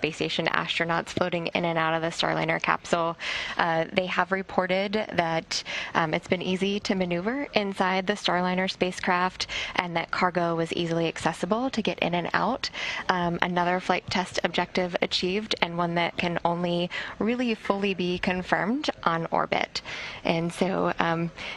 Space Station astronauts floating in and out of the Starliner capsule. They have reported that it's been easy to maneuver inside the Starliner spacecraft and that cargo was easily accessible to get in and out. Another flight test objective achieved, and one that can only really fully be confirmed on orbit. And so,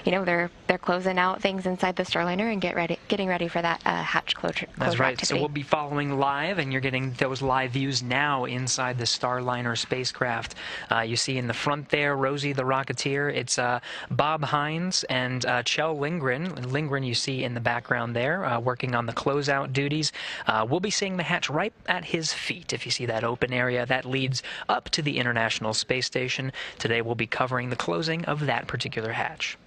they're closing out things inside the Starliner and getting ready for that hatch closure That's right. activity. So we'll be following live, and you're getting those live views now inside the Starliner spacecraft. You see in the front there, Rosie the Rocketeer. It's Bob Hines and Kjell Lindgren. Lindgren you see in the background there, working on the closeout duties. We'll be seeing the hatch right at his feet. If you see that open area, that leads up to the International Space Station. Today we'll be covering the closing of that particular hatch.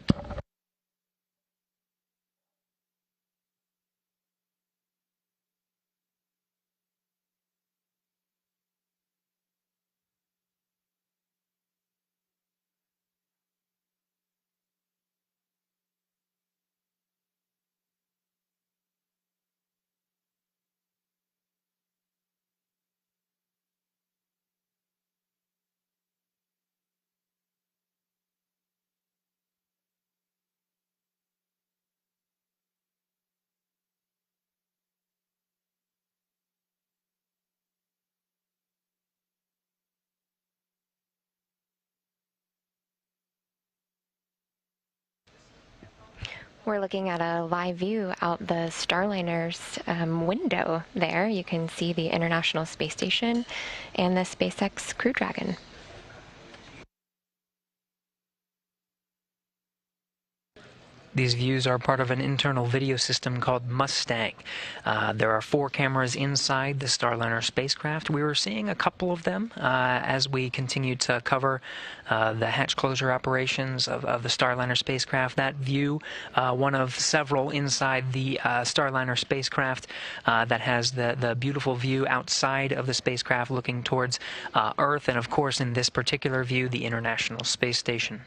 We're looking at a live view out the Starliner's window there. You can see the International Space Station and the SpaceX Crew Dragon. These views are part of an internal video system called Mustang. There are 4 cameras inside the Starliner spacecraft. We were seeing a couple of them as we continued to cover the hatch closure operations of the Starliner spacecraft. That view, one of several inside the Starliner spacecraft that has the beautiful view outside of the spacecraft looking towards Earth, and of course in this particular view, the International Space Station.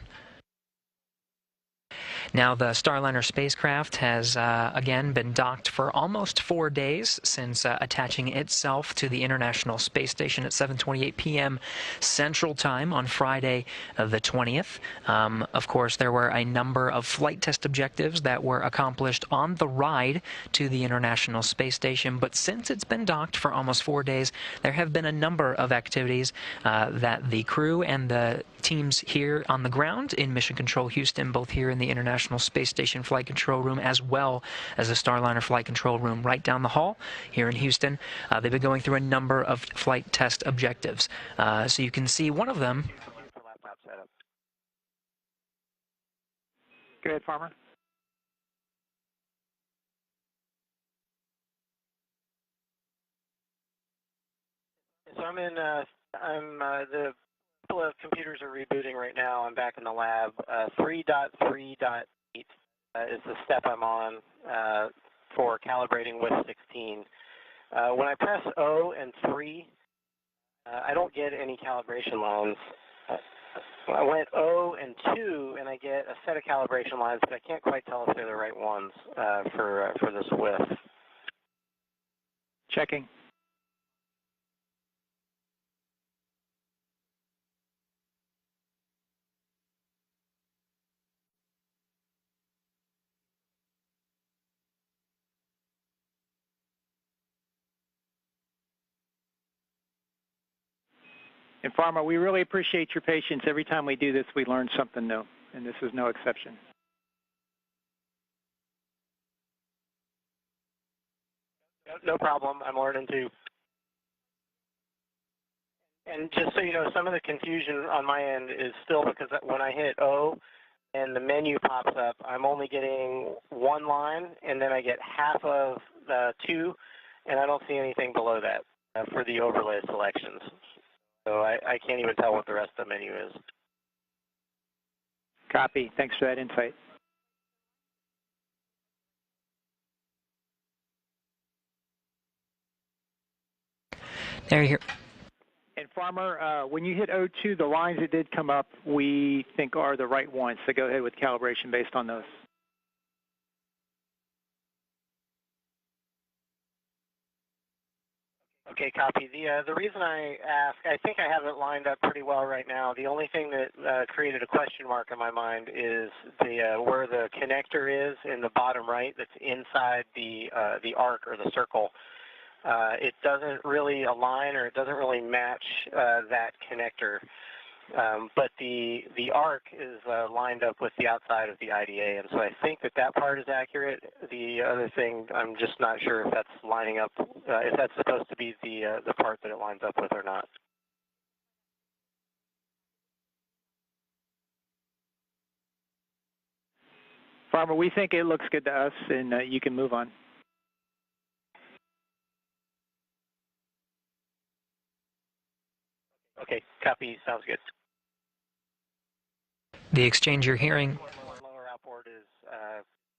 Now, the Starliner spacecraft has, again, been docked for almost 4 days since attaching itself to the International Space Station at 7:28 p.m. Central Time on Friday the 20th. Of course, there were a number of flight test objectives that were accomplished on the ride to the International Space Station, but since it's been docked for almost 4 days, there have been a number of activities that the crew and the teams here on the ground in Mission Control Houston, both here in the International Space Station Flight Control Room as well as the Starliner Flight Control Room right down the hall here in Houston. They've been going through a number of flight test objectives. So you can see one of them. Go ahead, Farmer. So the couple of computers are rebooting right now. I'm back in the lab. 3.3.8 is the step I'm on for calibrating with 16. When I press O and 3, I don't get any calibration lines. I went O and 2, and I get a set of calibration lines, but I can't quite tell if they're the right ones for this width. Checking. And Pharma, we really appreciate your patience. Every time we do this, we learn something new, and this is no exception. No problem. I'm learning too. And just so you know, some of the confusion on my end is still because when I hit O and the menu pops up, I'm only getting one line, and then I get half of the 2, and I don't see anything below that for the overlay selections. So I can't even tell what the rest of the menu is. Copy. Thanks for that insight. There you go. And Farmer, when you hit O2, the lines that did come up, we think are the right ones. So go ahead with calibration based on those. Okay, copy. The reason I ask, I think I have it lined up pretty well right now. The only thing that created a question mark in my mind is where the connector is in the bottom right. That's inside the arc or the circle. It doesn't really align, or it doesn't really match that connector. But the arc is lined up with the outside of the IDA, and so I think that part is accurate. The other thing, I'm just not sure if that's lining up, if that's supposed to be the part that it lines up with or not. Farmer, we think it looks good to us, and you can move on. Okay, copy. Sounds good. The exchange you're hearing. Lower outboard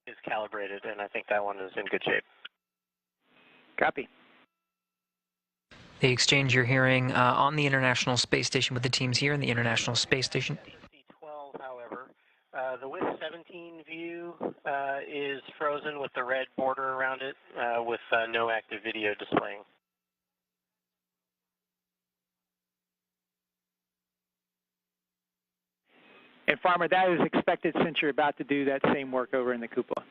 is calibrated, and I think that one is in good shape. Copy. The exchange you're hearing on the International Space Station with the teams here in the International Space Station. C-12, however, the WIS 17 view is frozen with the red border around it, with no active video displaying. And Farmer, that is expected since you're about to do that same work over in the cupola.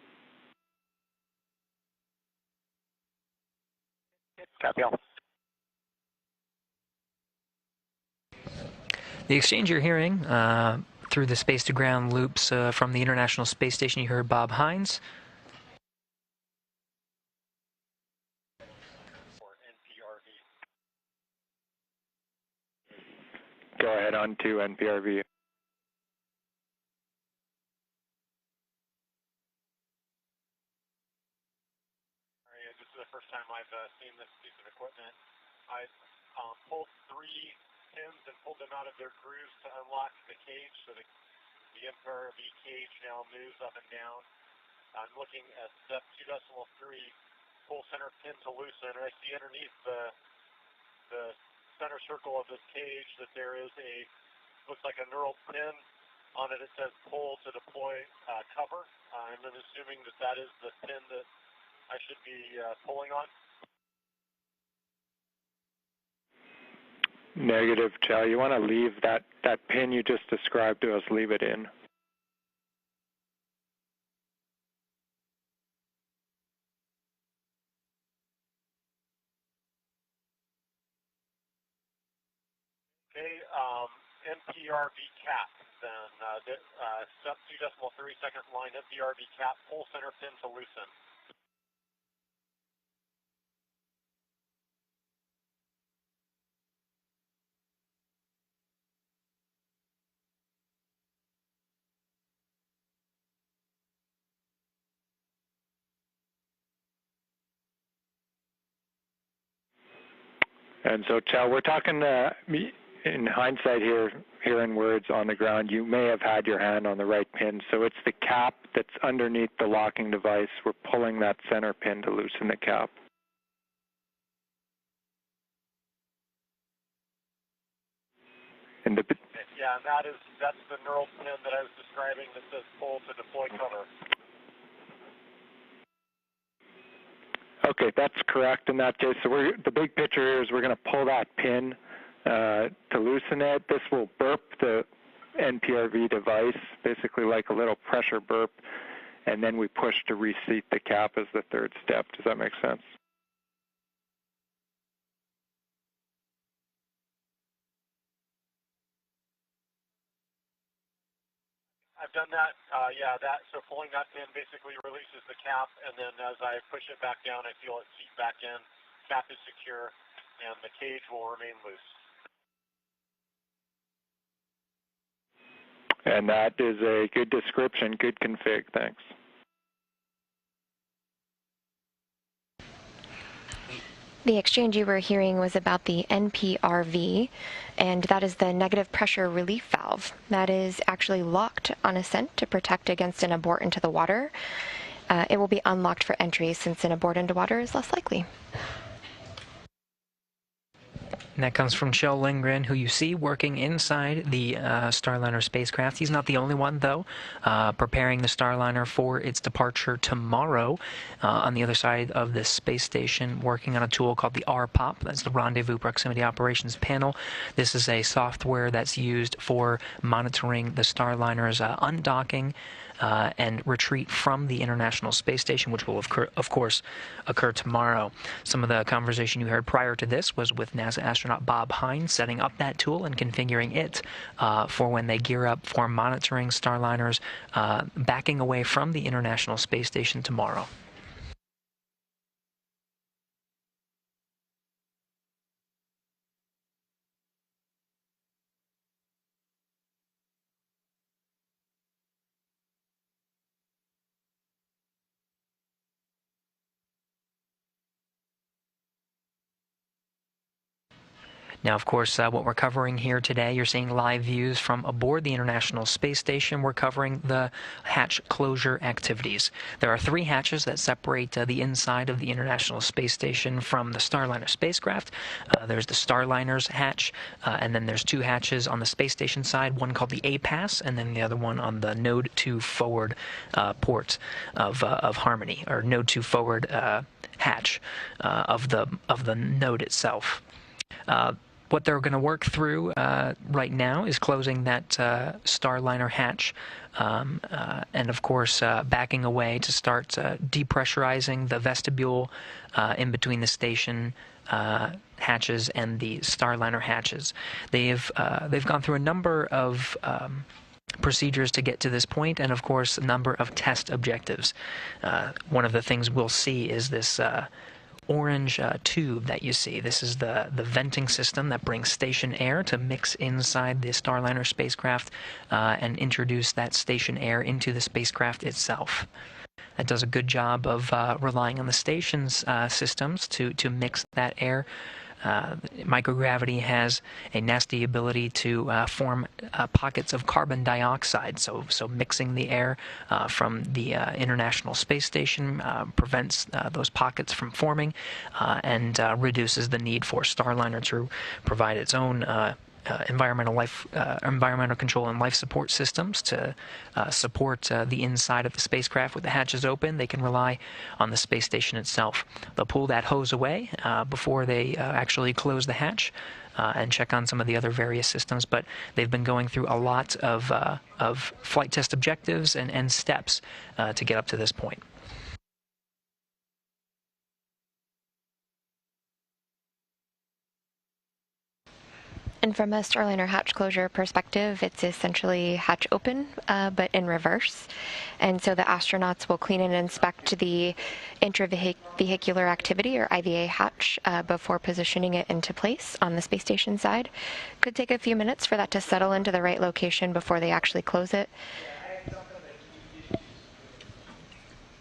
Copy all. The exchange you're hearing through the space-to-ground loops from the International Space Station, you heard Bob Hines. Go ahead on to NPRV. This is the first time I've seen this piece of equipment. I pulled 3 pins and pulled them out of their grooves to unlock the cage, so the NPRV cage now moves up and down. I'm looking at step 2.3, pull center pin to loosen, and I see underneath the center circle of this cage that there is looks like a knurled pin. On it, it says pull to deploy cover. I'm assuming that is the pin that I should be pulling on. Negative, Chow. You want to leave that pin you just described to us, leave it in. Okay, NPRV cap, then step 2.3, second line, NPRV cap, pull center pin to loosen. And so, Chow, we're talking in hindsight here, hearing words on the ground, you may have had your hand on the right pin. So it's the cap that's underneath the locking device. We're pulling that center pin to loosen the cap. And yeah, and that's the knurled pin that I was describing that says pull to deploy cover. Okay, that's correct in that case. So the big picture here is we're going to pull that pin to loosen it. This will burp the NPRV device, basically like a little pressure burp, and then we push to reseat the cap as the third step. Does that make sense? I've done that, so pulling that pin basically releases the cap, and then as I push it back down, I feel it seat back in. Cap is secure, and the cage will remain loose. And that is a good description, good config, thanks. The exchange you were hearing was about the NPRV, and that is the negative pressure relief valve. That is actually locked on ascent to protect against an abort into the water. It will be unlocked for entry since an abort into water is less likely. And that comes from Kjell Lindgren, who you see working inside the Starliner spacecraft. He's not the only one, though, preparing the Starliner for its departure tomorrow. On the other side of the space station, working on a tool called the RPOP. That's the Rendezvous Proximity Operations Panel. This is a software that's used for monitoring the Starliner's undocking and retreat from the International Space Station, which will, of course, occur tomorrow. Some of the conversation you heard prior to this was with NASA astronaut Bob Hines setting up that tool and configuring it for when they gear up for monitoring Starliners backing away from the International Space Station tomorrow. Now, of course, what we're covering here today, you're seeing live views from aboard the International Space Station. We're covering the hatch closure activities. There are 3 hatches that separate the inside of the International Space Station from the Starliner spacecraft. There's the Starliner's hatch, and then there's 2 hatches on the space station side, one called the A-Pass, and then the other one on the Node 2 forward port of Harmony, or Node 2 forward hatch of the node itself. What they're going to work through right now is closing that Starliner hatch and, of course, backing away to start depressurizing the vestibule in between the station hatches and the Starliner hatches. They've gone through a number of procedures to get to this point, and, of course, a number of test objectives. One of the things we'll see is this orange tube that you see. This is the venting system that brings station air to mix inside the Starliner spacecraft and introduce that station air into the spacecraft itself. That does a good job of relying on the station's systems to mix that air. Microgravity has a nasty ability to form pockets of carbon dioxide, so mixing the air from the International Space Station prevents those pockets from forming and reduces the need for Starliner to provide its own environmental control and life support systems to support the inside of the spacecraft. With the hatches open, they can rely on the space station itself. They'll pull that hose away before they actually close the hatch and check on some of the other various systems, but they've been going through a lot of flight test objectives and steps to get up to this point. And from a Starliner hatch closure perspective, it's essentially hatch open, but in reverse. And so the astronauts will clean and inspect the intravehicular activity, or IVA hatch, before positioning it into place on the space station side. Could take a few minutes for that to settle into the right location before they actually close it.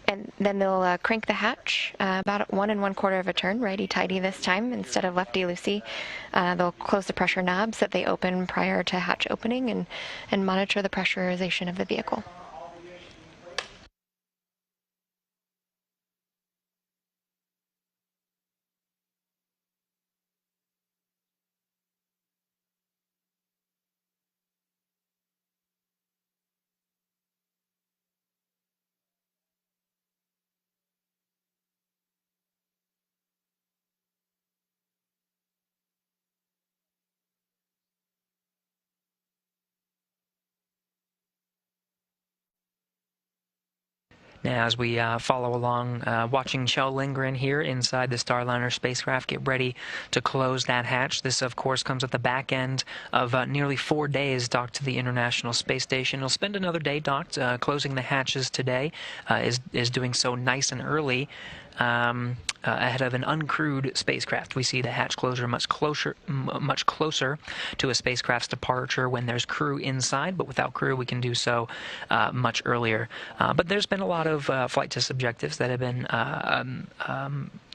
And then they'll crank the hatch about 1 1/4 of a turn, righty-tighty this time instead of lefty-loosey. They'll close the pressure knobs that they open prior to hatch opening and monitor the pressurization of the vehicle. Now, as we follow along, watching Kjell Lindgren here inside the Starliner spacecraft get ready to close that hatch. This, of course, comes at the back end of nearly 4 days docked to the International Space Station. He'll spend another day docked. Closing the hatches today is doing so nice and early. Ahead of an uncrewed spacecraft. We see the hatch closure much closer to a spacecraft's departure when there's crew inside, but without crew we can do so much earlier. But there's been a lot of flight test objectives that have been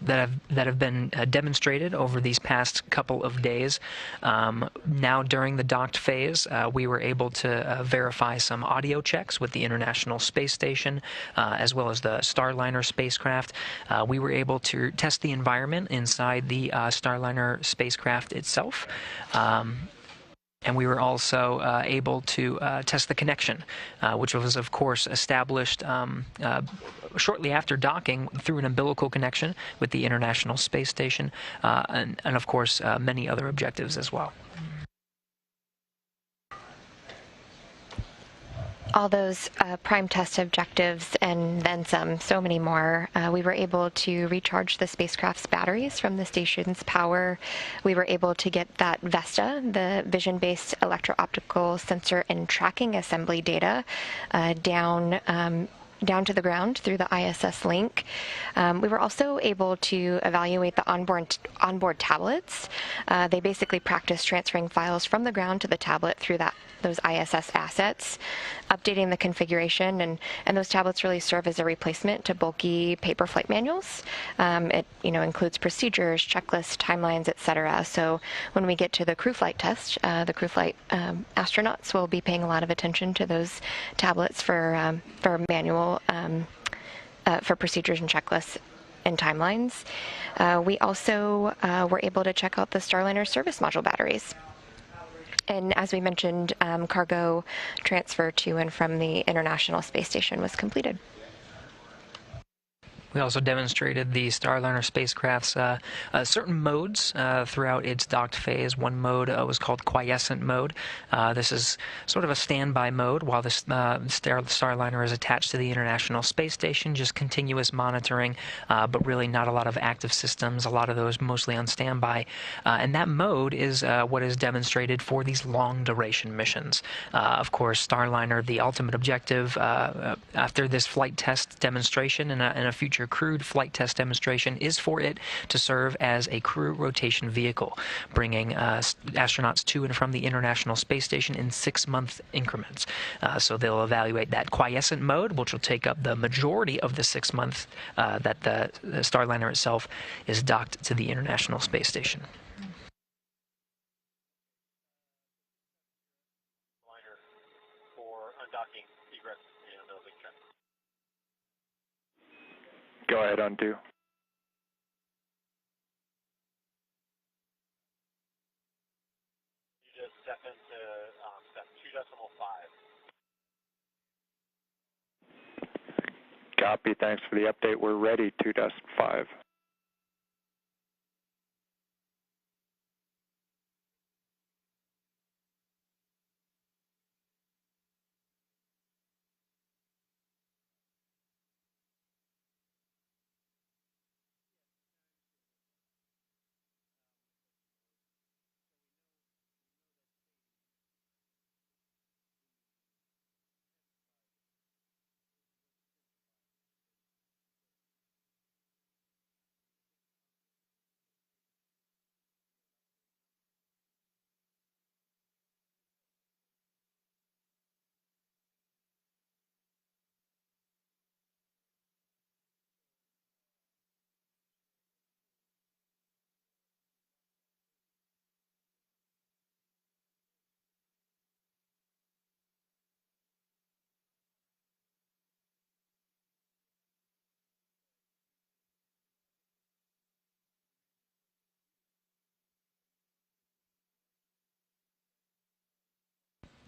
that have been demonstrated over these past couple of days. Now, during the docked phase, we were able to verify some audio checks with the International Space Station, as well as the Starliner spacecraft. We were able to test the environment inside the Starliner spacecraft itself. And we were also able to test the connection, which was, of course, established shortly after docking through an umbilical connection with the International Space Station, and of course, many other objectives as well. All those prime test objectives and then some, so many more. We were able to recharge the spacecraft's batteries from the station's power. We were able to get that VESTA, the vision-based electro-optical sensor and tracking assembly data, down to the ground through the ISS link. We were also able to evaluate the onboard tablets. They basically practice transferring files from the ground to the tablet through those ISS assets, updating the configuration, and those tablets really serve as a replacement to bulky paper flight manuals. It includes procedures, checklists, timelines, etc. So when we get to the crew flight test, the crew flight astronauts will be paying a lot of attention to those tablets for manual for procedures and checklists and timelines. We also were able to check out the Starliner service module batteries. And as we mentioned, cargo transfer to and from the International Space Station was completed. We also demonstrated the Starliner spacecraft's certain modes throughout its docked phase. One mode was called quiescent mode. This is sort of a standby mode while the Starliner is attached to the International Space Station, just continuous monitoring, but really not a lot of active systems, a lot of those mostly on standby. And that mode is what is demonstrated for these long-duration missions. Of course, Starliner, the ultimate objective after this flight test demonstration and a future crewed flight test demonstration is for it to serve as a crew rotation vehicle, bringing astronauts to and from the International Space Station in 6-month increments. So they'll evaluate that quiescent mode, which will take up the majority of the 6 months that the Starliner itself is docked to the International Space Station. For undocking, egress, and building check. Go ahead, undo. You just step into step 2.5. Copy. Thanks for the update. We're ready. 2.5.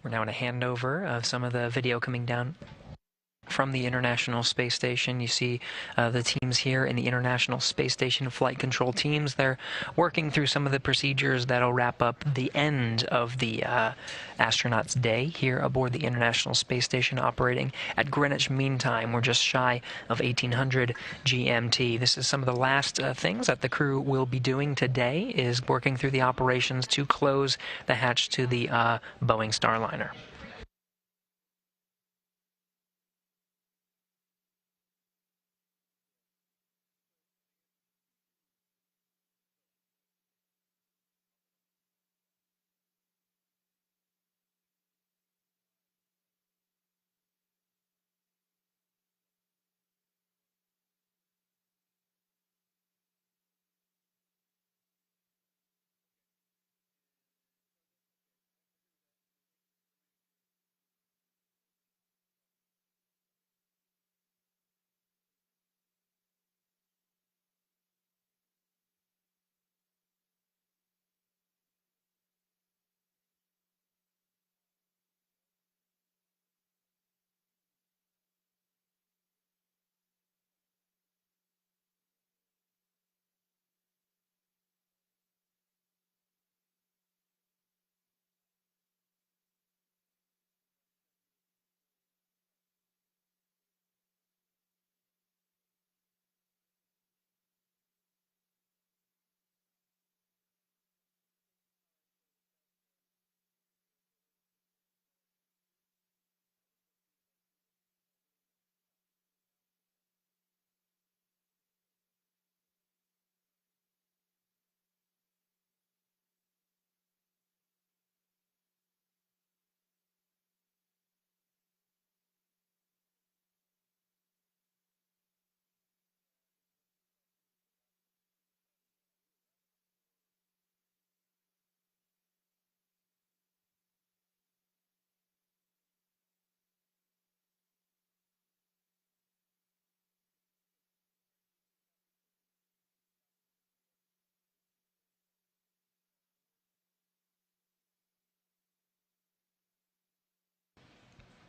We're now in a handover of some of the video coming down from the International Space Station. You see the teams here in the International Space Station flight control teams. They're working through some of the procedures that'll wrap up the end of the astronauts' day here aboard the International Space Station, operating at Greenwich Mean Time. We're just shy of 1800 GMT. This is some of the last things that the crew will be doing today, is working through the operations to close the hatch to the Boeing Starliner.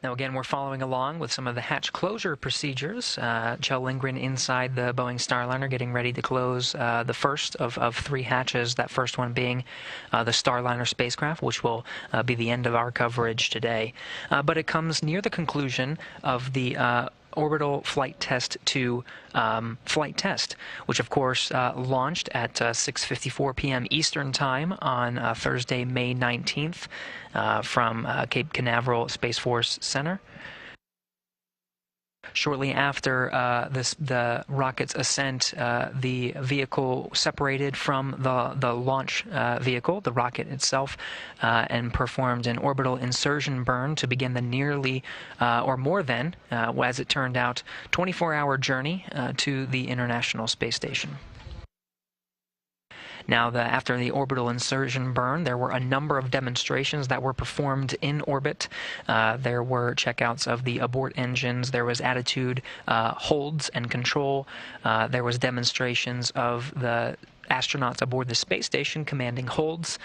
Now, again, we're following along with some of the hatch closure procedures. Kjell Lindgren inside the Boeing Starliner getting ready to close the first of three hatches, that first one being the Starliner spacecraft, which will be the end of our coverage today. But it comes near the conclusion of the orbital flight test to flight test, which of course launched at 6:54 p.m. Eastern Time on Thursday, May 19th from Cape Canaveral Space Force Center. Shortly after the rocket's ascent, the vehicle separated from the launch vehicle, the rocket itself, and performed an orbital insertion burn to begin the nearly, or more than, as it turned out, 24-hour journey to the International Space Station. Now, after the orbital insertion burn, there were a number of demonstrations that were performed in orbit. There were checkouts of the abort engines. There was attitude holds and control. There was demonstrations of the astronauts aboard the space station commanding holds.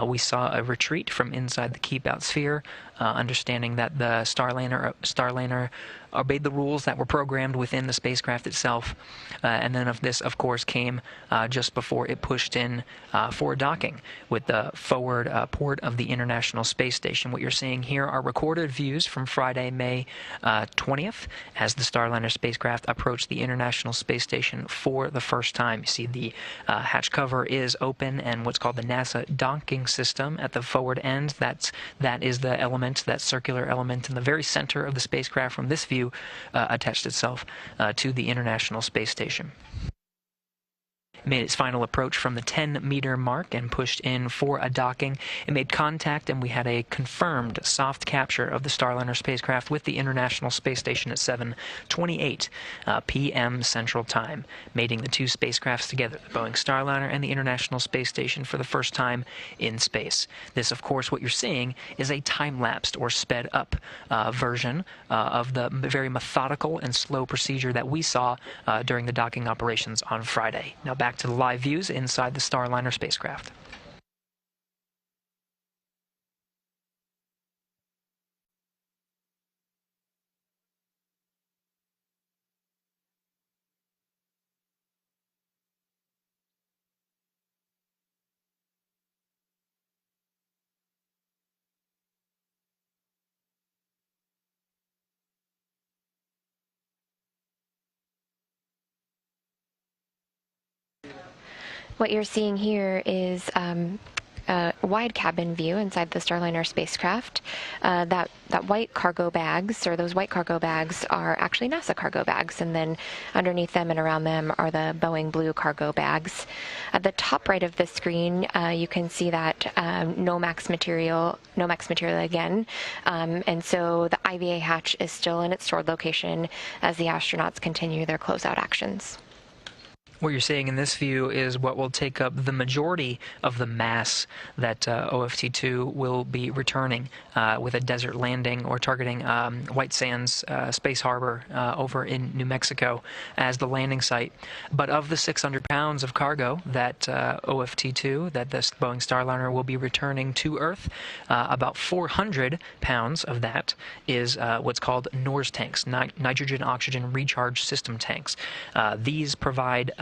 We saw a retreat from inside the keep-out sphere, understanding that the Starliner obeyed the rules that were programmed within the spacecraft itself. And then this, of course, came just before it pushed in for docking with the forward port of the International Space Station. What you're seeing here are recorded views from Friday, May 20th, as the Starliner spacecraft approached the International Space Station for the first time. You see the hatch cover is open, and what's called the NASA docking system at the forward end, that is the element, that circular element in the very center of the spacecraft from this view, attached itself to the International Space Station. It made its final approach from the 10-meter mark and pushed in for a docking. It made contact, and we had a confirmed soft capture of the Starliner spacecraft with the International Space Station at 7:28 p.m. Central Time, mating the two spacecrafts together, the Boeing Starliner and the International Space Station, for the first time in space. This, of course, what you're seeing is a time-lapsed or sped-up version of the very methodical and slow procedure that we saw during the docking operations on Friday. Now back to the live views inside the Starliner spacecraft. What you're seeing here is a wide cabin view inside the Starliner spacecraft. That white cargo bags, or those white cargo bags, are actually NASA cargo bags, and then underneath them and around them are the Boeing blue cargo bags. At the top right of the screen, you can see that no max material again, and so the IVA hatch is still in its stored location as the astronauts continue their closeout actions. What you're seeing in this view is what will take up the majority of the mass that OFT-2 will be returning with a desert landing, or targeting White Sands Space Harbor over in New Mexico as the landing site. But of the 600 pounds of cargo that OFT-2, that this Boeing Starliner will be returning to Earth, about 400 pounds of that is what's called NORS tanks, nitrogen oxygen recharge system tanks. These provide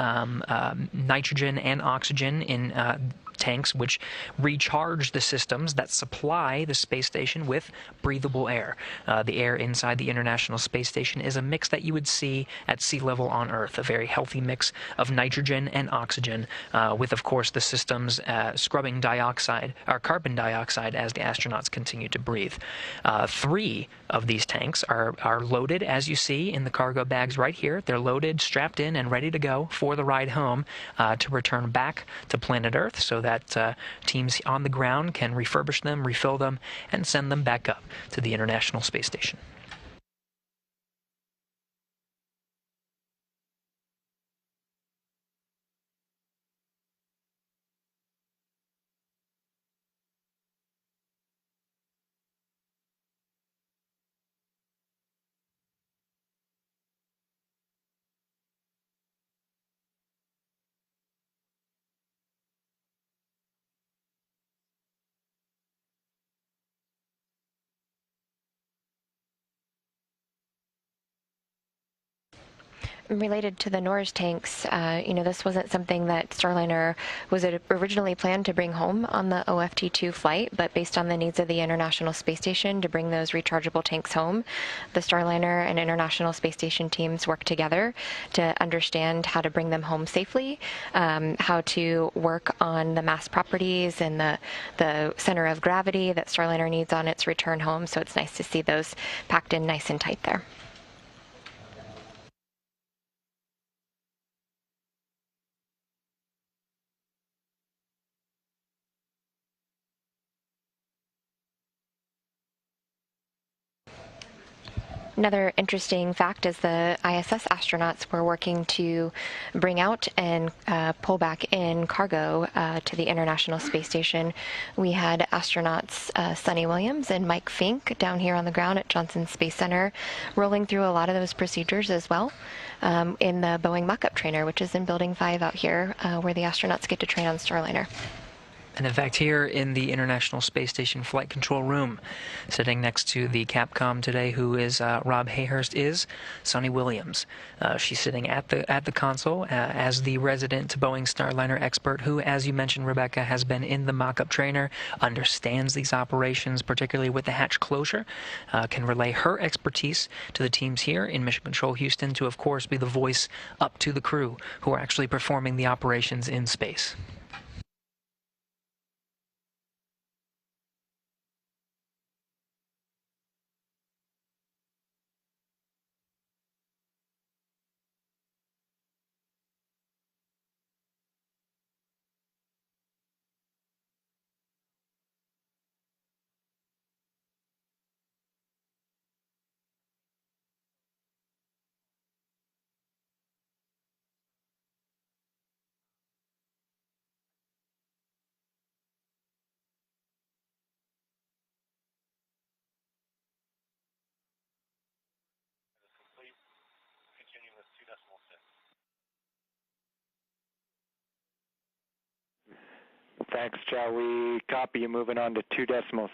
nitrogen and oxygen in tanks which recharge the systems that supply the space station with breathable air. The air inside the International Space Station is a mix that you would see at sea level on Earth, a very healthy mix of nitrogen and oxygen, with, of course, the systems scrubbing dioxide or carbon dioxide as the astronauts continue to breathe. 3 of these tanks are loaded, as you see in the cargo bags right here. They're loaded, strapped in, and ready to go for the ride home to return back to planet Earth, so that teams on the ground can refurbish them, refill them, and send them back up to the International Space Station. Related to the NORS tanks, this wasn't something that Starliner was originally planned to bring home on the OFT-2 flight, but based on the needs of the International Space Station to bring those rechargeable tanks home, the Starliner and International Space Station teams worked together to understand how to bring them home safely, how to work on the mass properties and the center of gravity that Starliner needs on its return home. So it's nice to see those packed in nice and tight there. Another interesting fact is the ISS astronauts were working to bring out and pull back in cargo to the International Space Station. We had astronauts Sunny Williams and Mike Fink down here on the ground at Johnson Space Center rolling through a lot of those procedures as well in the Boeing mock-up trainer, which is in Building 5 out here where the astronauts get to train on Starliner. And in fact, here in the International Space Station Flight Control Room, sitting next to the Capcom today, who is Rob Hayhurst, is Sunny Williams. She's sitting at the console as the resident Boeing Starliner expert, who, as you mentioned, Rebecca, has been in the mock-up trainer, understands these operations, particularly with the hatch closure, can relay her expertise to the teams here in Mission Control Houston to, of course, be the voice up to the crew who are actually performing the operations in space. Thanks, Joe. We copy you moving on to 2.6,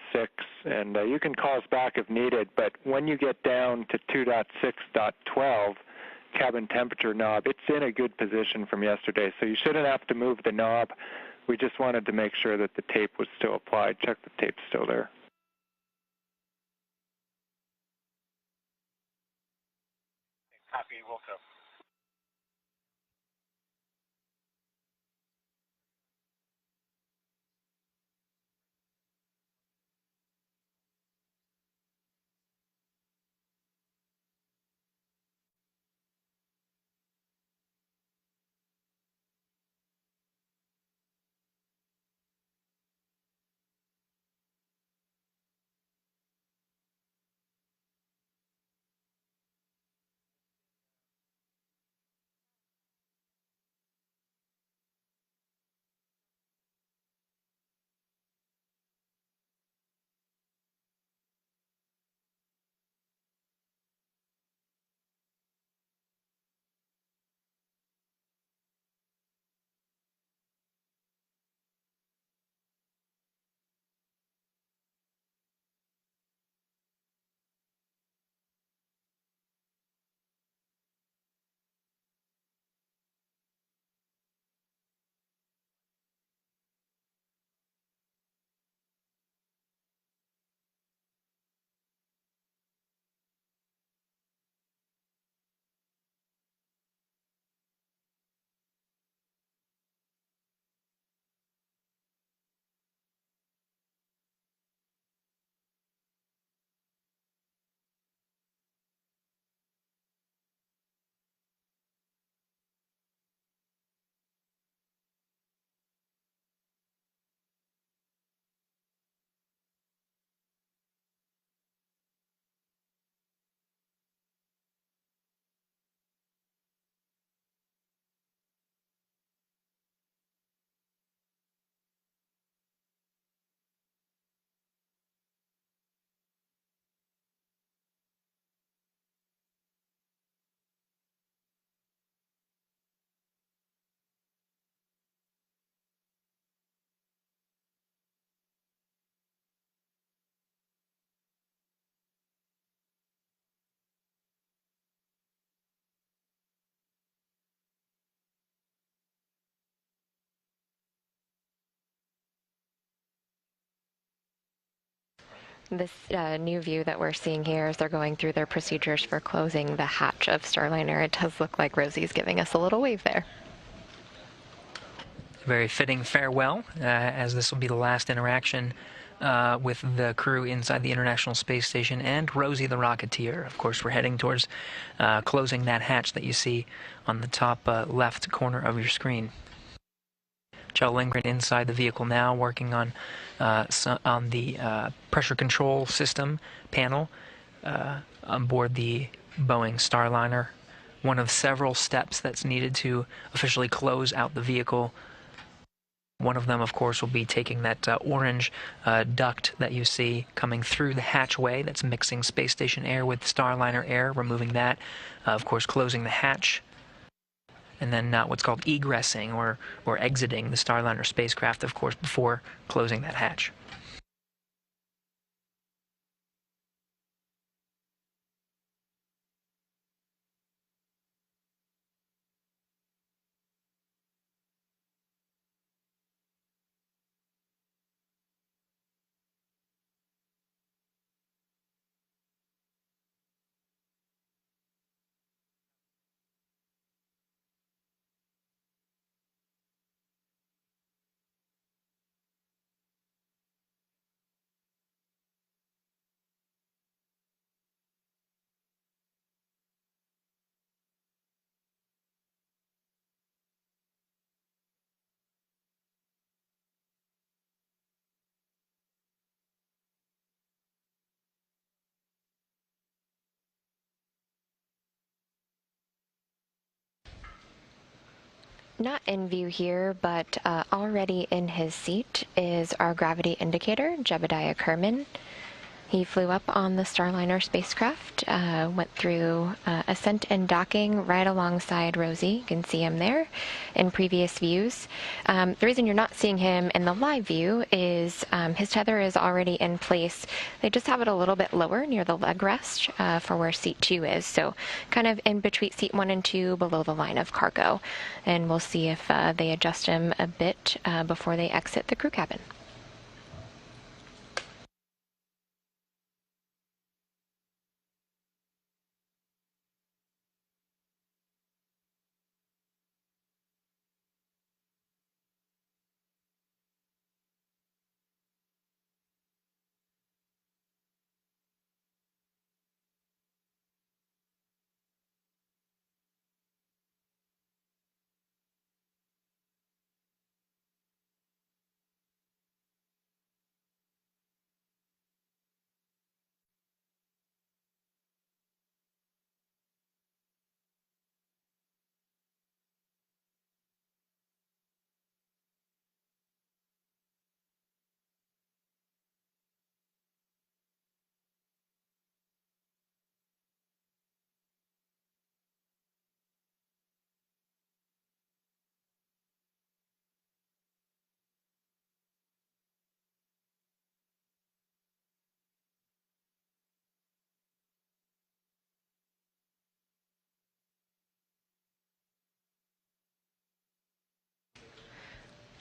and you can call us back if needed, but when you get down to 2.6.12, cabin temperature knob, it's in a good position from yesterday, so you shouldn't have to move the knob. We just wanted to make sure that the tape was still applied. Check the tape's still there. Copy, Wilco. This new view that we're seeing here as they're going through their procedures for closing the hatch of Starliner, it does look like Rosie's giving us a little wave there. Very fitting farewell, as this will be the last interaction with the crew inside the International Space Station and Rosie the Rocketeer. Of course, we're heading towards closing that hatch that you see on the top left corner of your screen. Kjell Lindgren inside the vehicle now, working on the pressure control system panel on board the Boeing Starliner. One of several steps that's needed to officially close out the vehicle. One of them, of course, will be taking that orange duct that you see coming through the hatchway that's mixing space station air with Starliner air, removing that, of course, closing the hatch. And then what's called egressing or exiting the Starliner spacecraft, of course, before closing that hatch. Not in view here, but already in his seat is our gravity indicator, Jebediah Kerman. He flew up on the Starliner spacecraft, went through ascent and docking right alongside Rosie. You can see him there in previous views. The reason you're not seeing him in the live view is his tether is already in place. They just have it a little bit lower near the leg rest for where seat 2 is. So kind of in between seat 1 and 2 below the line of cargo. And we'll see if they adjust him a bit before they exit the crew cabin.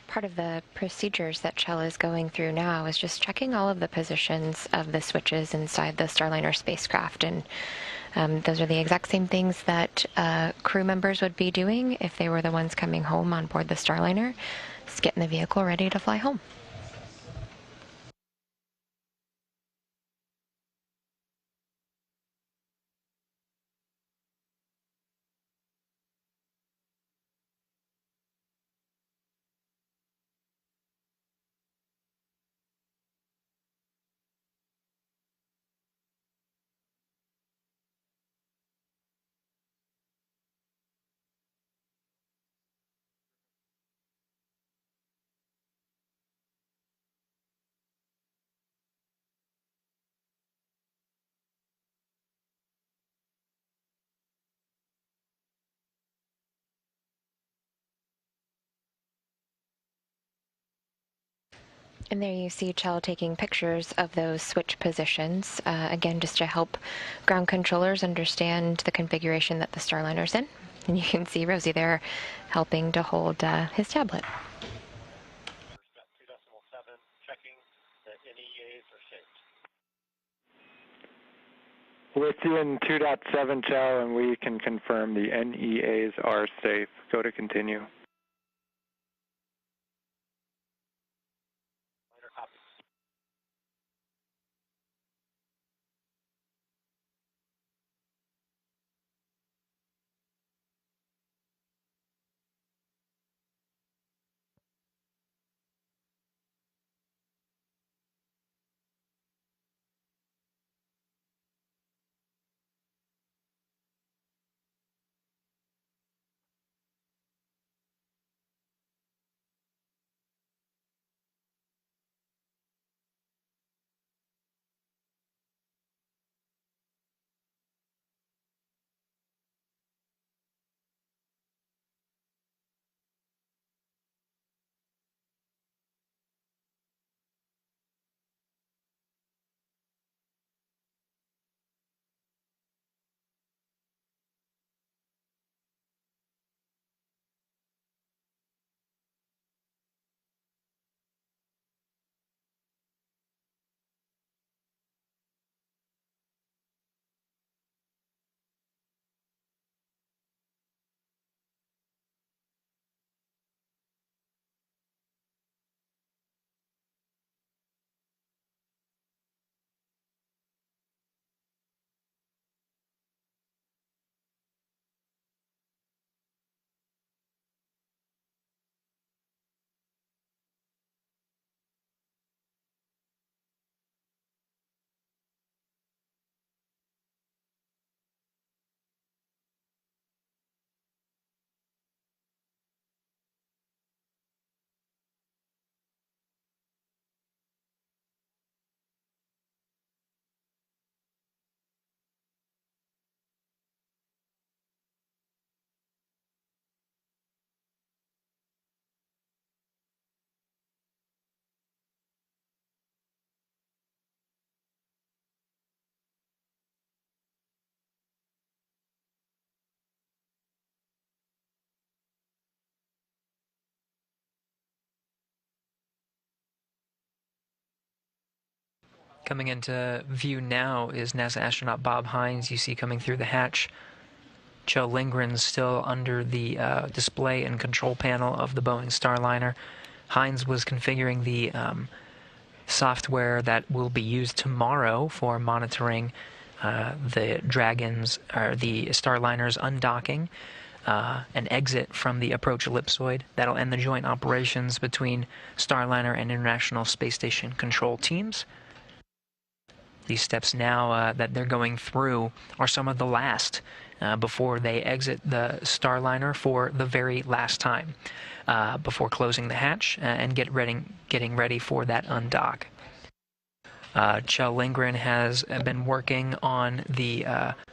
Part of the procedures that Kjell is going through now is just checking all of the positions of the switches inside the Starliner spacecraft. And those are the exact same things that crew members would be doing if they were the ones coming home on board the Starliner, just getting the vehicle ready to fly home. And there you see Kjell taking pictures of those switch positions, again, just to help ground controllers understand the configuration that the Starliner's in. And you can see Rosie there helping to hold his tablet. Checking that NEAs are shaped. With you in 2.7, Chow, and we can confirm the NEAs are safe. Go to continue. Coming into view now is NASA astronaut Bob Hines. You see coming through the hatch. Kjell Lindgren's still under the display and control panel of the Boeing Starliner. Hines was configuring the software that will be used tomorrow for monitoring the Dragon's or the Starliner's undocking and exit from the approach ellipsoid. That'll end the joint operations between Starliner and International Space Station control teams. These steps now that they're going through are some of the last before they exit the Starliner for the very last time, before closing the hatch and getting ready for that undock. Kjell Lindgren has been working on the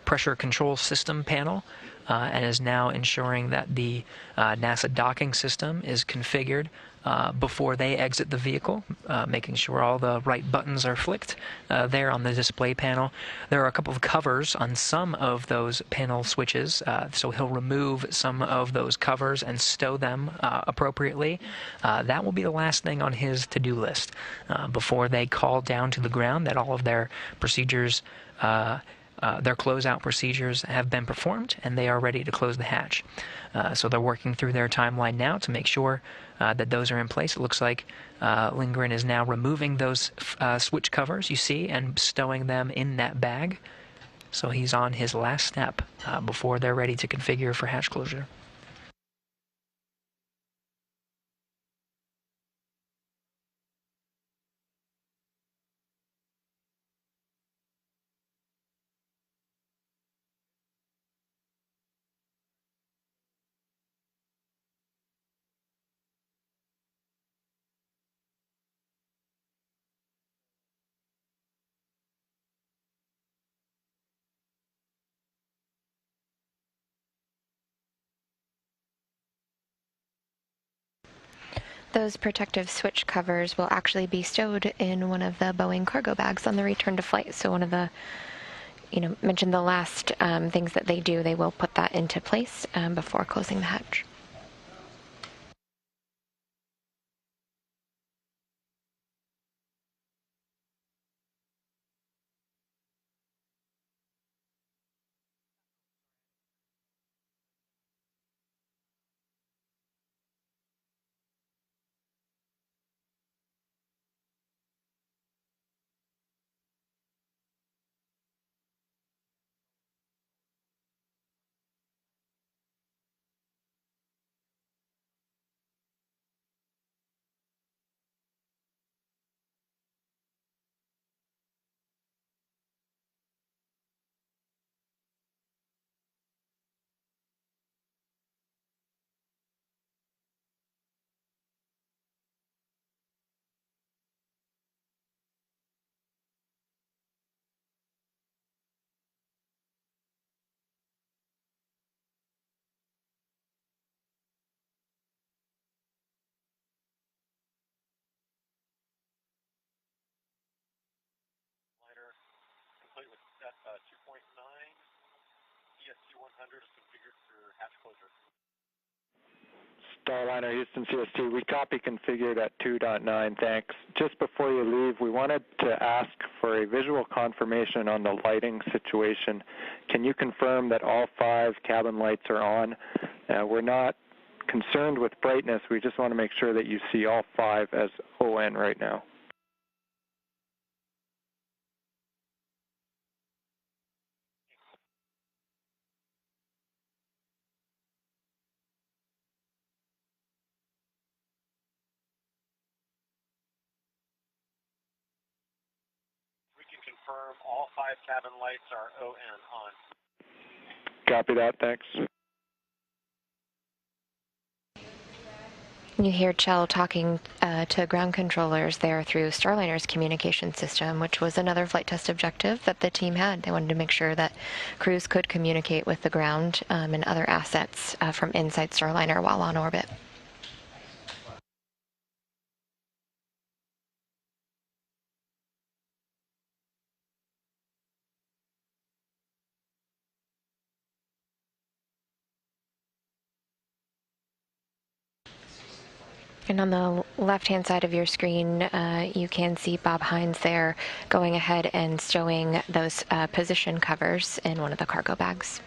pressure control system panel and is now ensuring that the NASA docking system is configured before they exit the vehicle, making sure all the right buttons are flicked there on the display panel. There are a couple of covers on some of those panel switches, so he'll remove some of those covers and stow them appropriately. That will be the last thing on his to-do list before they call down to the ground that all of their procedures their closeout procedures have been performed and they are ready to close the hatch. So they're working through their timeline now to make sure that those are in place. It looks like Lindgren is now removing those switch covers you see and stowing them in that bag. So he's on his last step before they're ready to configure for hatch closure. Those protective switch covers will actually be stowed in one of the Boeing cargo bags on the return to flight. So one of the, mentioned the last things that they do, they will put that into place before closing the hatch. Starliner, Houston CST, we copy configured at 2.9, thanks. Just before you leave, we wanted to ask for a visual confirmation on the lighting situation. Can you confirm that all 5 cabin lights are on? We're not concerned with brightness, we just want to make sure that you see all 5 as ON right now. Confirm all 5 cabin lights are ON on. Copy that, thanks. You hear Chell talking to ground controllers there through Starliner's communication system, which was another flight test objective that the team had. They wanted to make sure that crews could communicate with the ground and other assets from inside Starliner while on orbit. And on the left-hand side of your screen, you can see Bob Hines there going ahead and stowing those position covers in one of the cargo bags.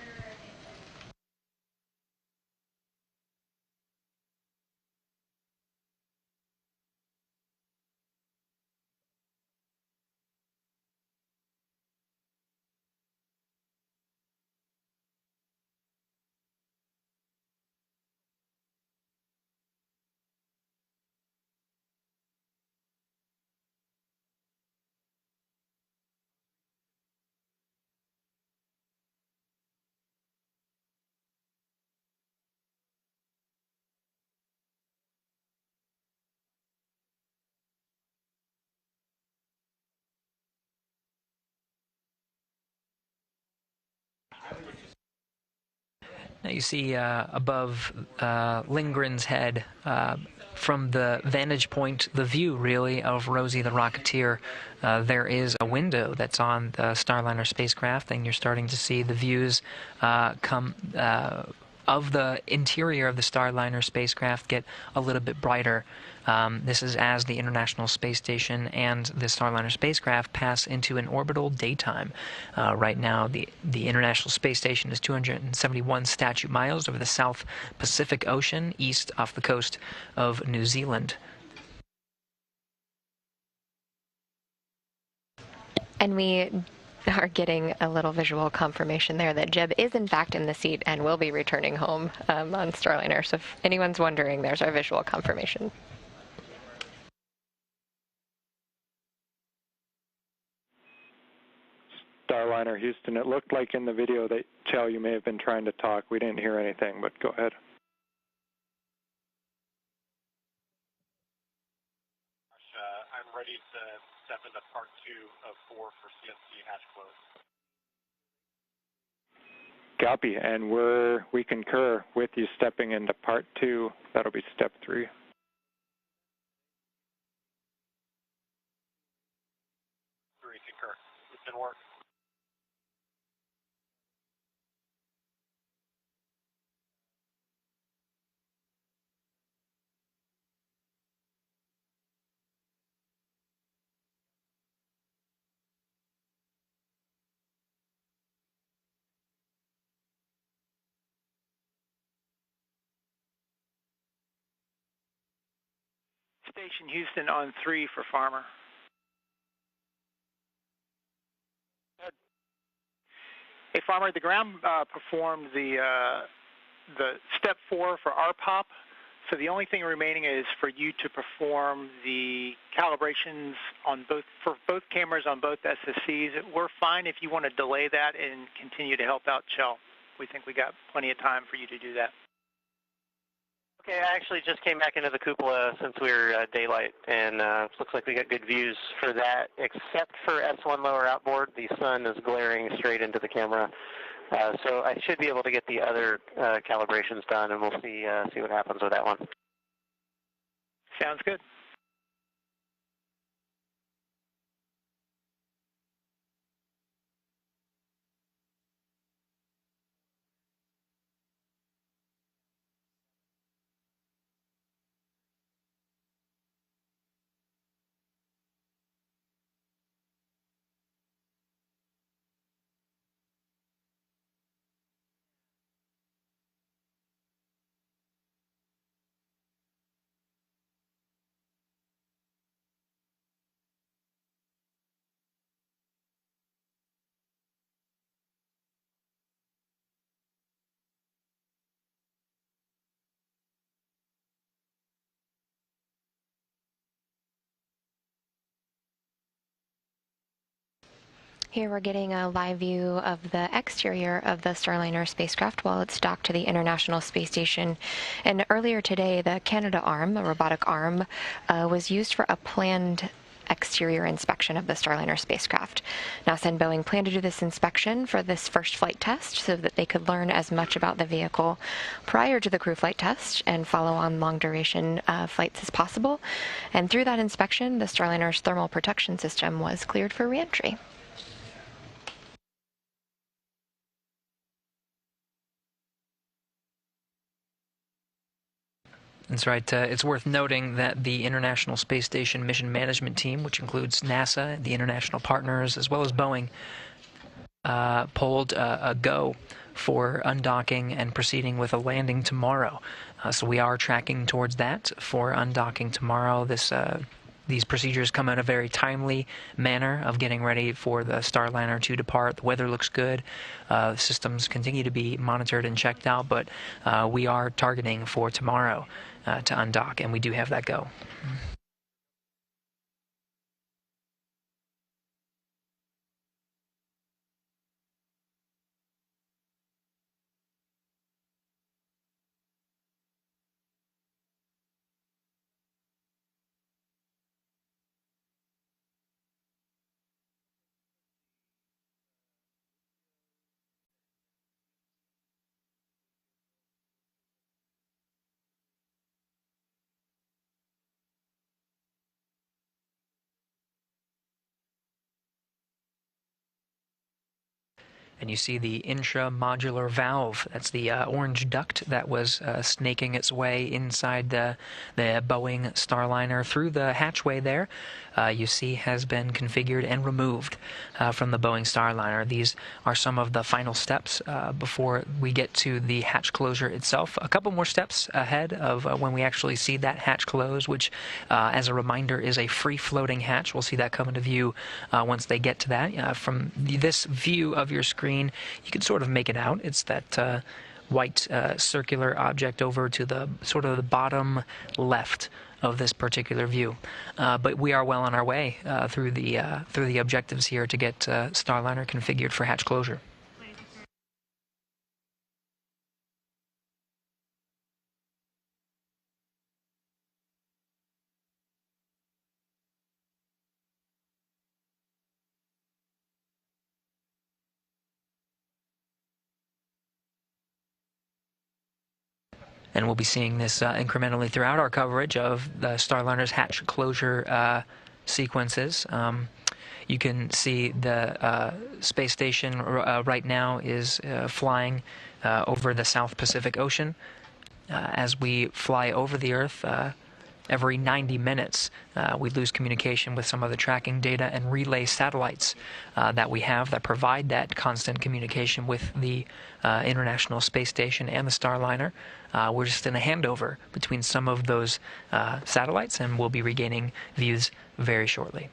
Now you see above Lindgren's head, from the vantage point, the view really of Rosie the Rocketeer, there is a window that's on the Starliner spacecraft, and you're starting to see the views come of the interior of the Starliner spacecraft get a little bit brighter. This is as the International Space Station and the Starliner spacecraft pass into an orbital daytime. Right now, the International Space Station is 271 statute miles over the South Pacific Ocean, east off the coast of New Zealand. And we are getting a little visual confirmation there that Jeb is in fact in the seat and will be returning home on Starliner. So if anyone's wondering, there's our visual confirmation. Starliner, Houston, it looked like in the video that, Chell, you may have been trying to talk. We didn't hear anything, but go ahead. I'm ready to step into part 2 of 4 for CST hatch close. Copy, and we concur with you stepping into part 2. That'll be step 3. Concur. It's been work. Station Houston on 3 for Farmer. Hey, Farmer, the ground performed the step 4 for RPOP, so the only thing remaining is for you to perform the calibrations on for both cameras on both SSCs. We're fine if you want to delay that and continue to help out Chell. We think we got plenty of time for you to do that. Okay, I actually just came back into the cupola since we were daylight, and looks like we got good views for that, except for S1 lower outboard. The sun is glaring straight into the camera, so I should be able to get the other calibrations done, and we'll see what happens with that one. Sounds good. Here we're getting a live view of the exterior of the Starliner spacecraft while it's docked to the International Space Station. And earlier today, the Canada arm, the robotic arm, was used for a planned exterior inspection of the Starliner spacecraft. NASA and Boeing plan to do this inspection for this first flight test so that they could learn as much about the vehicle prior to the crew flight test and follow on long duration flights as possible. And through that inspection, the Starliner's thermal protection system was cleared for reentry. That's right. It's worth noting that the International Space Station Mission Management Team, which includes NASA, the international partners, as well as Boeing, pulled a go for undocking and proceeding with a landing tomorrow. So we are tracking towards that for undocking tomorrow. These procedures come in a very timely manner of getting ready for the Starliner to depart. The weather looks good. Systems continue to be monitored and checked out, but we are targeting for tomorrow to undock, and we do have that go. And you see the intra-modular valve. That's the orange duct that was snaking its way inside the Boeing Starliner through the hatchway there. You see has been configured and removed from the Boeing Starliner. These are some of the final steps before we get to the hatch closure itself. A couple more steps ahead of when we actually see that hatch close, which, as a reminder, is a free-floating hatch. We'll see that come into view once they get to that. From this view of your screen, you can sort of make it out. It's that white circular object over to the sort of the bottom left of this particular view. But we are well on our way through the objectives here to get Starliner configured for hatch closure. And we'll be seeing this incrementally throughout our coverage of the Starliner's hatch closure sequences. You can see the space station right now is flying over the South Pacific Ocean. As we fly over the Earth, every 90 minutes, we lose communication with some of the tracking data and relay satellites that we have that provide that constant communication with the International Space Station and the Starliner. We're just in a handover between some of those satellites, and we'll be regaining views very shortly.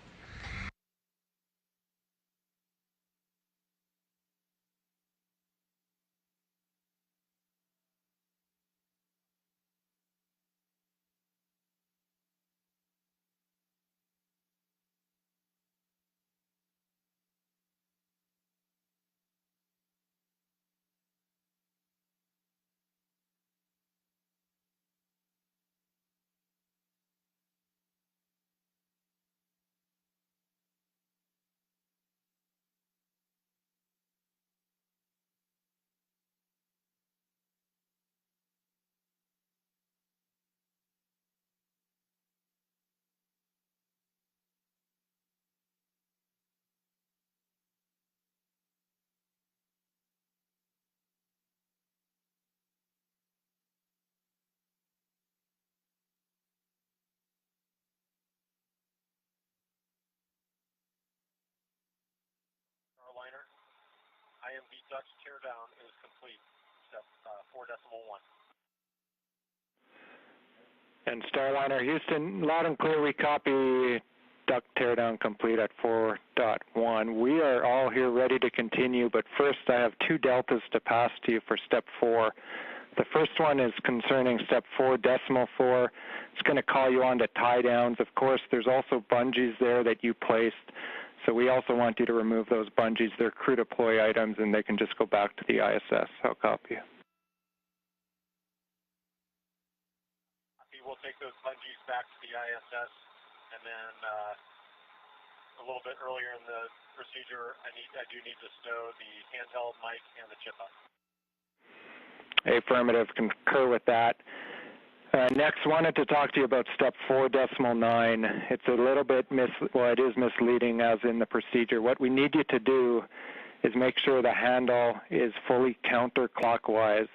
Starliner, IMD Dutch teardown is complete. Step 4.1. And Starliner Houston, loud and clear, we copy duct teardown complete at 4.1. We are all here ready to continue, but first I have two deltas to pass to you for step 4. The first one is concerning step 4.4. It's going to call you on to tie downs. Of course, there's also bungees there that you placed So we also want you to remove those bungees. They're crew deploy items, and they can just go back to the ISS. I'll copy. We'll take those bungees back to the ISS, and then a little bit earlier in the procedure, I do need to stow the handheld mic and the chip up. Affirmative, concur with that. Next, wanted to talk to you about step 4.9. It's a little bit it is misleading as in the procedure. What we need you to do is make sure the handle is fully counterclockwise.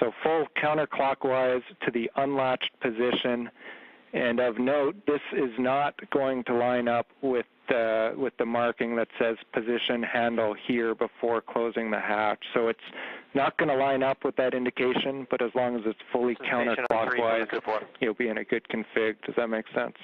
So full counterclockwise to the unlatched position. And of note, this is not going to line up with the marking that says position handle here before closing the hatch. So it's not going to line up with that indication, but as long as it's fully counterclockwise, you'll be in a good config. Does that make sense?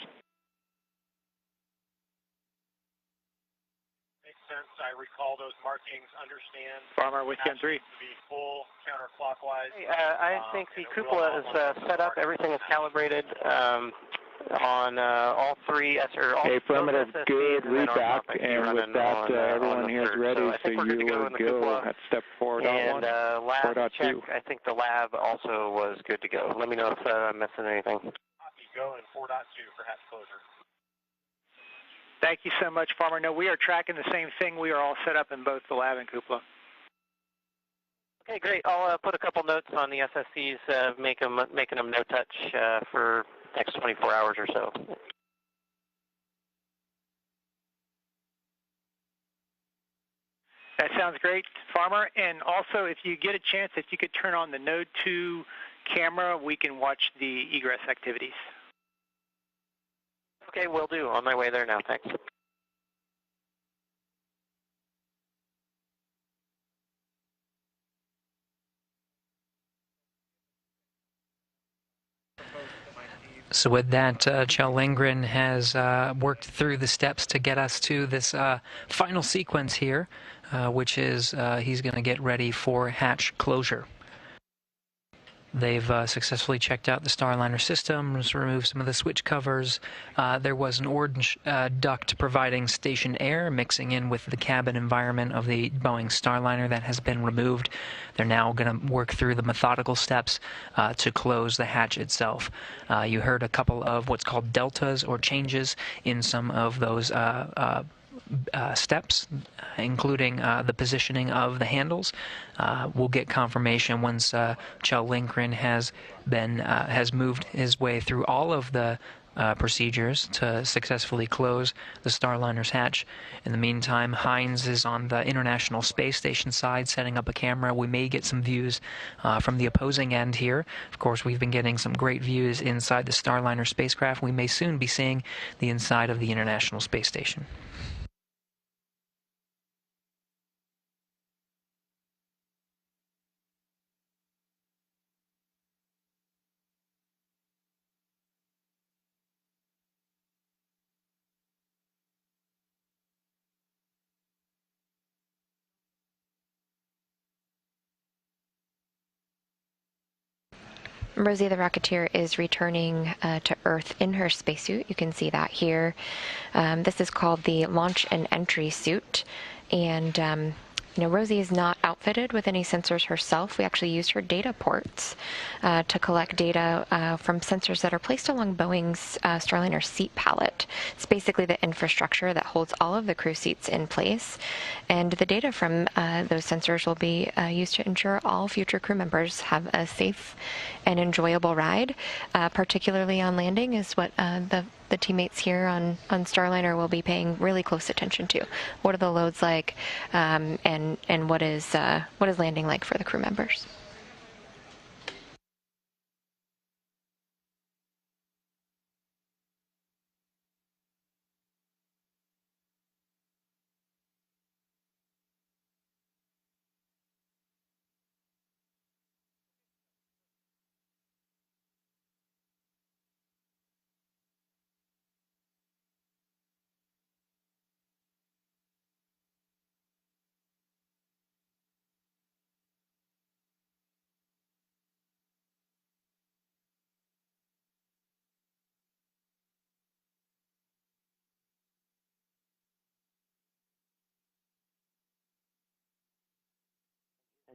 Makes sense. I recall those markings. Understand. Farmer with you on 3. To be full counterclockwise. Hey, I think the cupola is set up. Everything is calibrated on all 3 or all affirmative, good, read back, and with that, everyone here is ready, so you will go at step 4.1, and lab 4.2. check, I think the lab also was good to go. Let me know if I'm missing anything. Copy, go in 4.2 for hatch closure. Thank you so much, Farmer. No, we are tracking the same thing. We are all set up in both the lab and cupola. Okay, great. I'll put a couple notes on the SSCs, making them no touch for next 24 hours or so. That sounds great, Farmer. And also, if you get a chance, if you could turn on the Node 2 camera, we can watch the egress activities. Okay, will do. On my way there now. Thanks. So with that, Kjell Lindgren has worked through the steps to get us to this final sequence here, which is he's going to get ready for hatch closure. They've successfully checked out the Starliner systems, removed some of the switch covers. There was an orange duct providing station air mixing in with the cabin environment of the Boeing Starliner that has been removed. They're now going to work through the methodical steps to close the hatch itself. You heard a couple of what's called deltas or changes in some of those steps, including the positioning of the handles. We'll get confirmation once Kjell Lindgren has moved his way through all of the procedures to successfully close the Starliner's hatch. In the meantime, Heinz is on the International Space Station side setting up a camera. We may get some views from the opposing end here. Of course, we've been getting some great views inside the Starliner spacecraft. We may soon be seeing the inside of the International Space Station. Rosie the Rocketeer is returning to Earth in her spacesuit. You can see that here. This is called the Launch and Entry Suit. And Rosie is not outfitted with any sensors herself. We actually used her data ports to collect data from sensors that are placed along Boeing's Starliner seat pallet. It's basically the infrastructure that holds all of the crew seats in place. And the data from those sensors will be used to ensure all future crew members have a safe and enjoyable ride, particularly on landing, is what the teammates here on Starliner will be paying really close attention to. What are the loads like, and what is landing like for the crew members?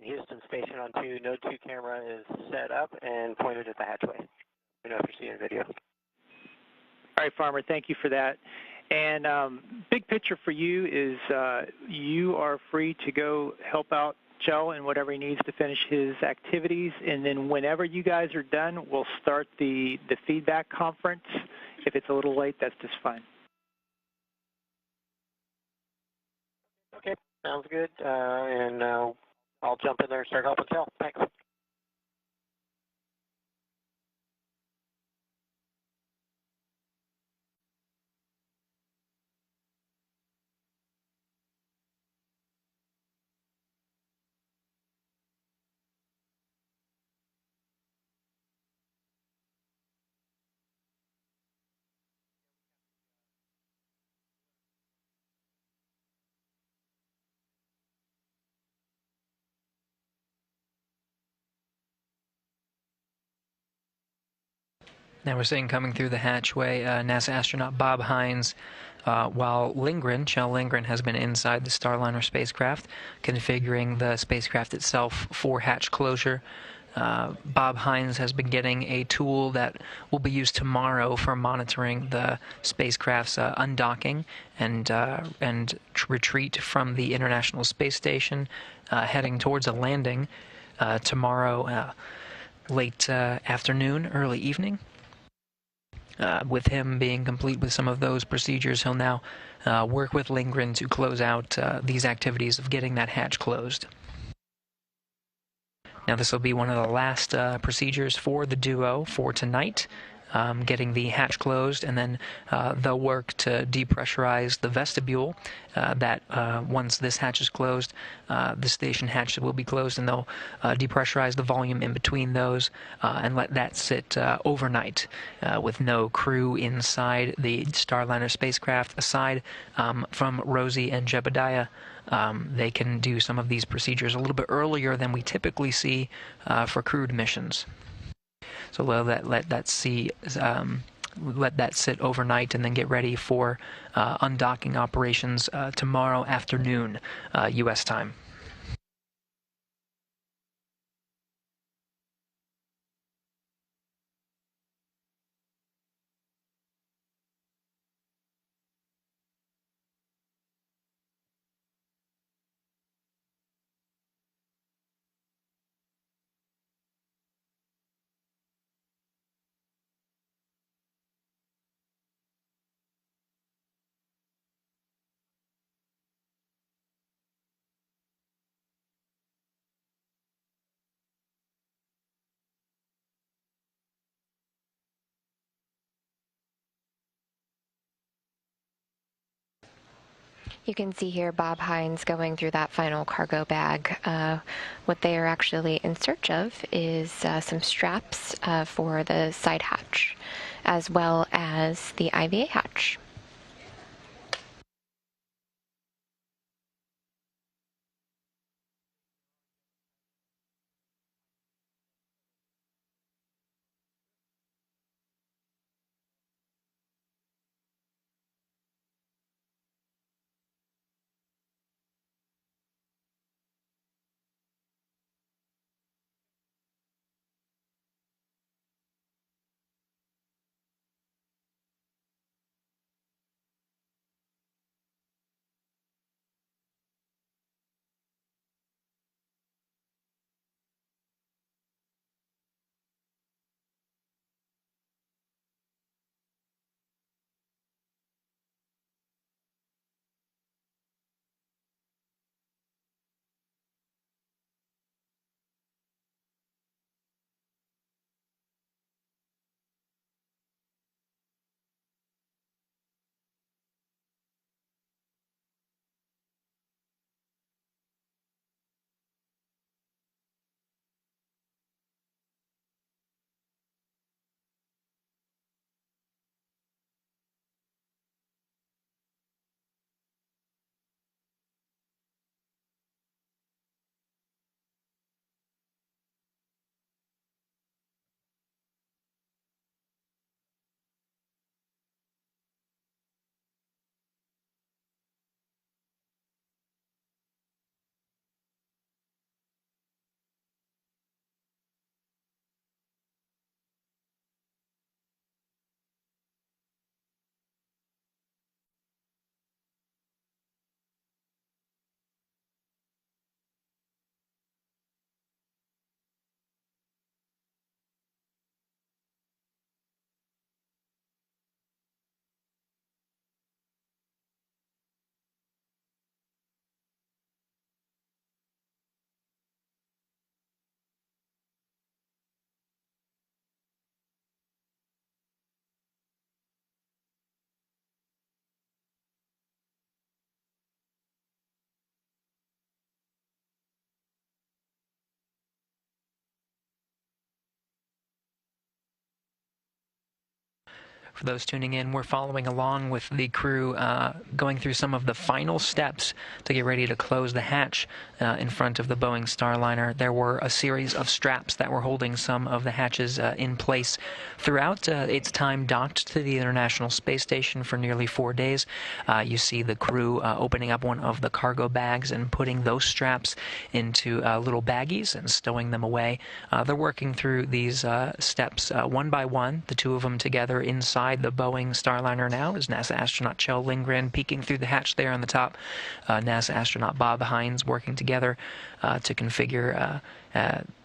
Houston Station on 2, Node 2 camera is set up and pointed at the hatchway. Let me know if you're seeing video. All right, Farmer, thank you for that. And big picture for you is you are free to go help out Joe and whatever he needs to finish his activities. And then whenever you guys are done, we'll start the feedback conference. If it's a little late, that's just fine. Okay, sounds good. And I'll jump in there and start helping Kel. Thanks. Now we're seeing coming through the hatchway NASA astronaut Bob Hines, while Kjell Lindgren has been inside the Starliner spacecraft, configuring the spacecraft itself for hatch closure. Bob Hines has been getting a tool that will be used tomorrow for monitoring the spacecraft's undocking and retreat from the International Space Station, heading towards a landing tomorrow late afternoon, early evening. With him being complete with some of those procedures, he'll now work with Lindgren to close out these activities of getting that hatch closed. Now this will be one of the last procedures for the duo for tonight, getting the hatch closed, and then they'll work to depressurize the vestibule. Once this hatch is closed, the station hatch will be closed, and they'll depressurize the volume in between those and let that sit overnight with no crew inside the Starliner spacecraft aside from Rosie and Jebediah. They can do some of these procedures a little bit earlier than we typically see for crewed missions. So we'll let that sit overnight and then get ready for undocking operations tomorrow afternoon, U.S. time. You can see here Bob Hines going through that final cargo bag. What they are actually in search of is some straps for the side hatch, as well as the IVA hatch. For those tuning in, we're following along with the crew going through some of the final steps to get ready to close the hatch in front of the Boeing Starliner. There were a series of straps that were holding some of the hatches in place throughout its time docked to the International Space Station for nearly 4 days. You see the crew opening up one of the cargo bags and putting those straps into little baggies and stowing them away. They're working through these steps one by one, the two of them together inside the Boeing Starliner now is NASA astronaut Kjell Lindgren peeking through the hatch there on the top. NASA astronaut Bob Hines working together to configure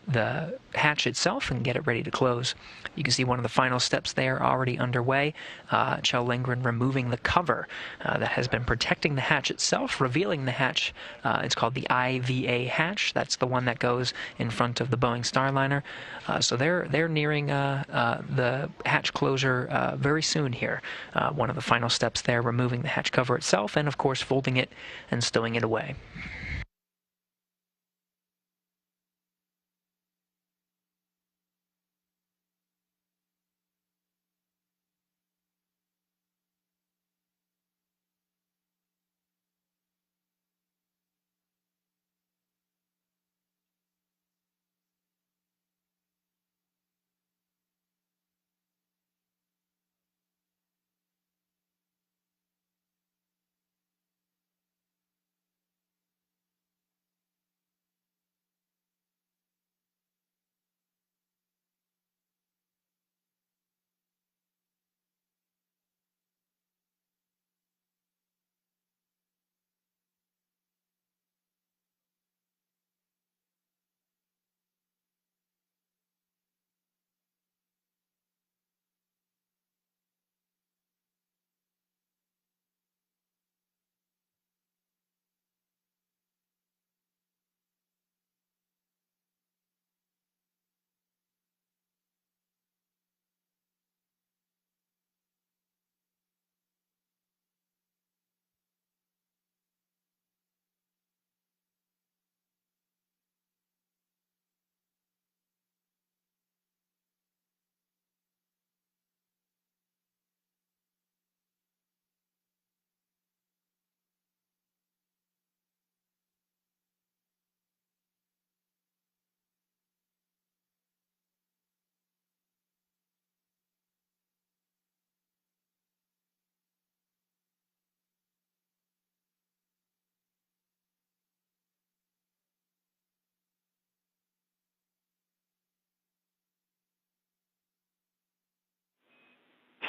the hatch itself and get it ready to close. You can see one of the final steps there already underway. Kjell Lindgren removing the cover that has been protecting the hatch itself, revealing the hatch. It's called the IVA hatch. That's the one that goes in front of the Boeing Starliner. So they're nearing the hatch closure very soon here. One of the final steps there, removing the hatch cover itself, and of course folding it and stowing it away.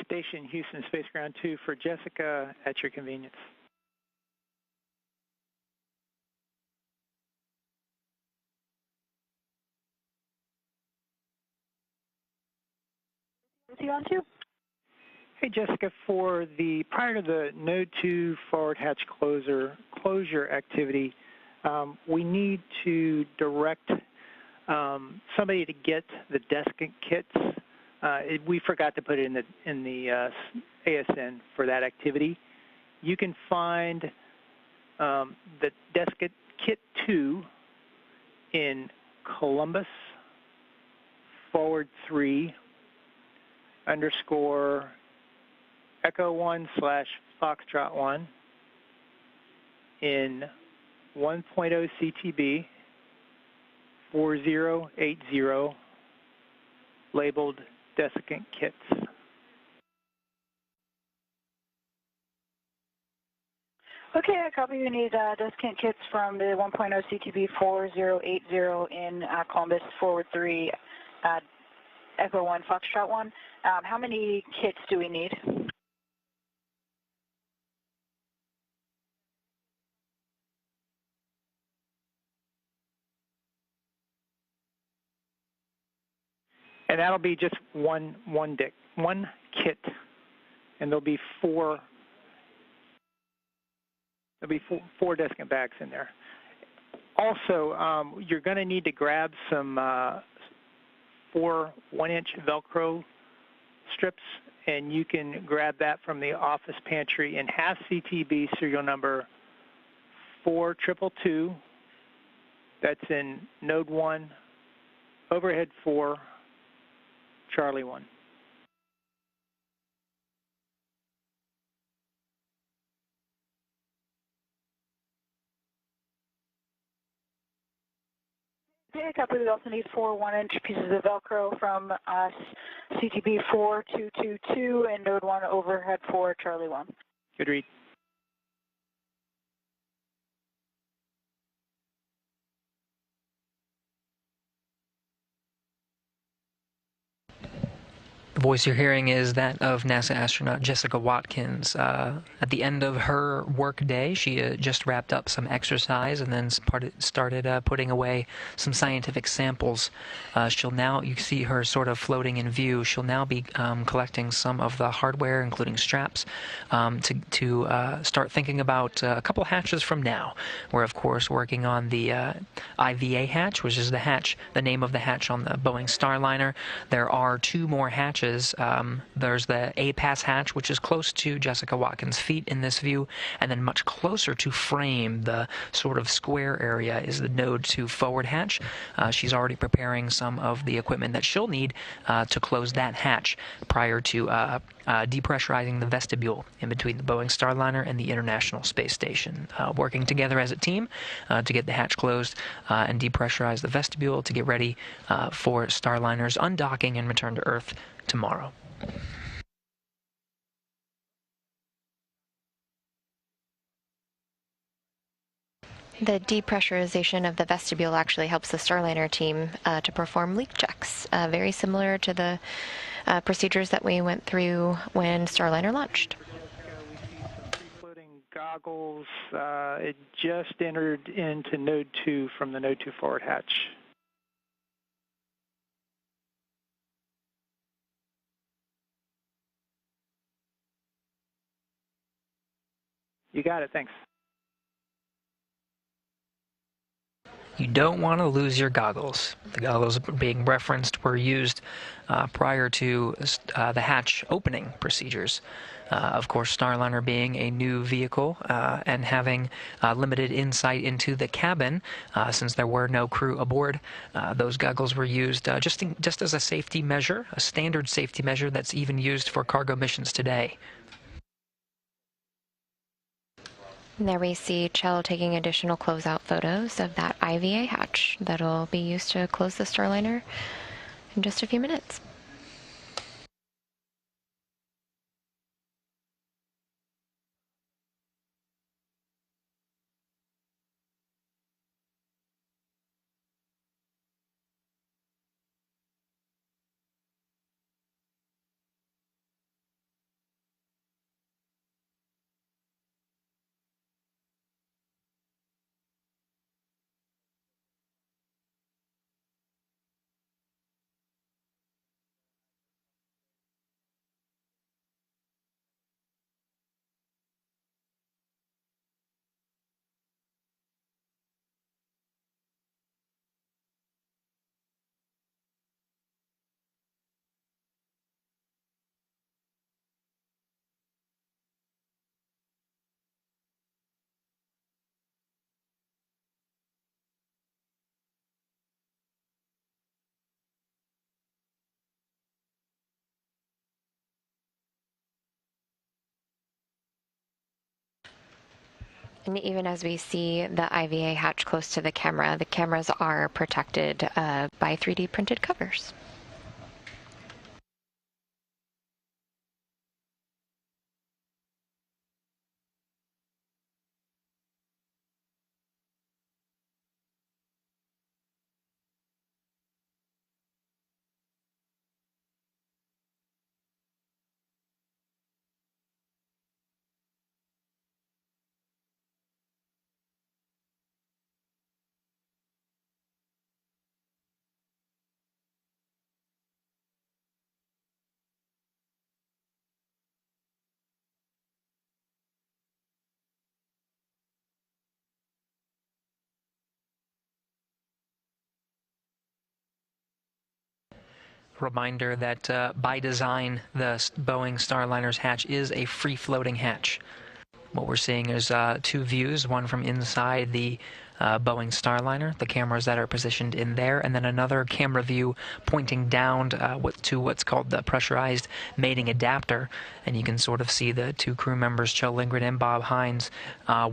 Station Houston Space Ground 2 for Jessica at your convenience. Is he on too? Hey Jessica, prior to the Node 2 forward hatch closure activity, we need to direct somebody to get the deskant kits. We forgot to put it in the ASN for that activity. You can find the deskant kit 2 in Columbus /3 _ Echo 1 / Foxtrot 1 in 1.0 CTB 4080 labeled desiccant kits. Okay, I copy. We need desiccant kits from the 1.0 CTB 4080 in Columbus /3 Echo 1 Foxtrot 1. How many kits do we need? And that'll be just one kit, and there'll be four desiccant bags in there. Also, you're going to need to grab some 4 1-inch Velcro strips, and you can grab that from the office pantry in half CTB serial number 4222. That's in Node 1, Overhead 4, Charlie 1. Okay, copy. We also need 4 1-inch pieces of Velcro from CTB 4222 and node 1 overhead for Charlie 1. Good read. The voice you're hearing is that of NASA astronaut Jessica Watkins. At the end of her work day, she just wrapped up some exercise and then started putting away some scientific samples. She'll now, you see her sort of floating in view, she'll now be collecting some of the hardware, including straps, to start thinking about a couple hatches from now. We're, of course, working on the IVA hatch, which is the name of the hatch on the Boeing Starliner. There are 2 more hatches. There's the A-pass hatch, which is close to Jessica Watkins' feet in this view, and then much closer to frame, the sort of square area, is the node 2 forward hatch. She's already preparing some of the equipment that she'll need to close that hatch prior to depressurizing the vestibule in between the Boeing Starliner and the International Space Station, working together as a team to get the hatch closed and depressurize the vestibule to get ready for Starliner's undocking and return to Earth tomorrow. The depressurization of the vestibule actually helps the Starliner team to perform leak checks, very similar to the procedures that we went through when Starliner launched. We see some free-floating goggles. It just entered into node 2 from the node 2 forward hatch. You got it, thanks. You don't want to lose your goggles. The goggles being referenced were used prior to the hatch opening procedures. Of course, Starliner being a new vehicle and having limited insight into the cabin, since there were no crew aboard, those goggles were used just as a safety measure, a standard safety measure that's even used for cargo missions today. And there we see Chell taking additional closeout photos of that IVA hatch that'll be used to close the Starliner in just a few minutes. And even as we see the IVA hatch close to the cameras are protected by 3D printed covers. Reminder that by design, the Boeing Starliner's hatch is a free-floating hatch. What we're seeing is 2 views, one from inside the Boeing Starliner, the cameras that are positioned in there, and then another camera view pointing down to what's called the pressurized mating adapter, and you can sort of see the 2 crew members, Joe Lindgren and Bob Hines,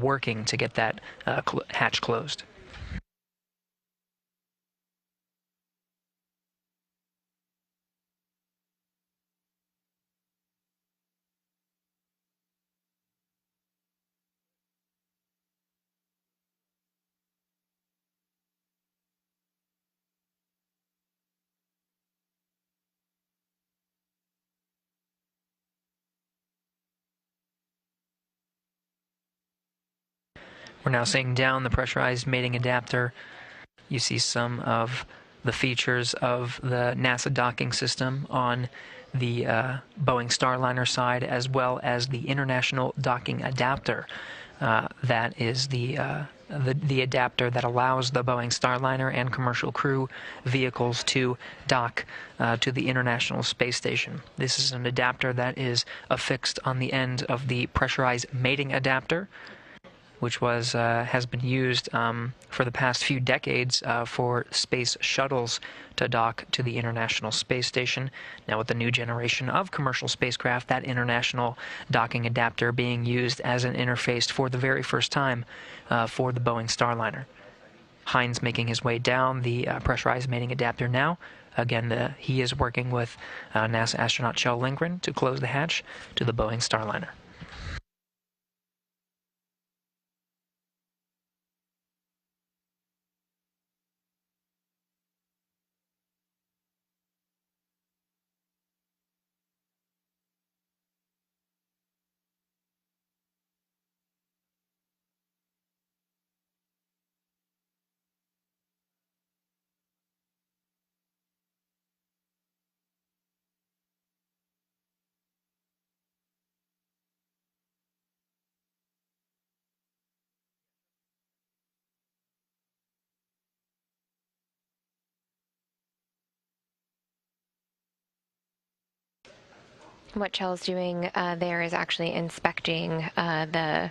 working to get that hatch closed. We're now seeing down the pressurized mating adapter. You see some of the features of the NASA docking system on the Boeing Starliner side, as well as the international docking adapter. That is the adapter that allows the Boeing Starliner and commercial crew vehicles to dock to the International Space Station. This is an adapter that is affixed on the end of the pressurized mating adapter, which has been used for the past few decades for space shuttles to dock to the International Space Station. Now with the new generation of commercial spacecraft, that international docking adapter being used as an interface for the very first time for the Boeing Starliner. Heinz making his way down the pressurized mating adapter now. Again, he is working with NASA astronaut Kjell Lindgren to close the hatch to the Boeing Starliner. What Kjell's doing there is actually inspecting the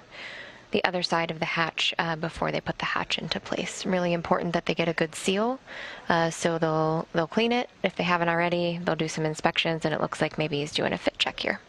other side of the hatch before they put the hatch into place. Really important that they get a good seal. So they'll clean it. If they haven't already, they'll do some inspections, and it looks like maybe he's doing a fit check here.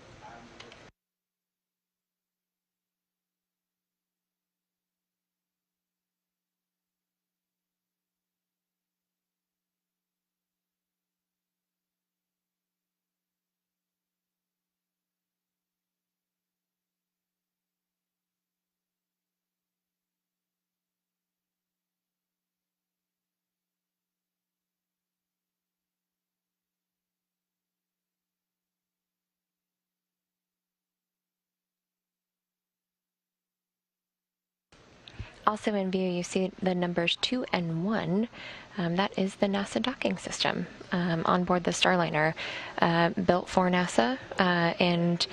Also in view, you see the numbers 2 and 1. That is the NASA docking system on board the Starliner, built for NASA, and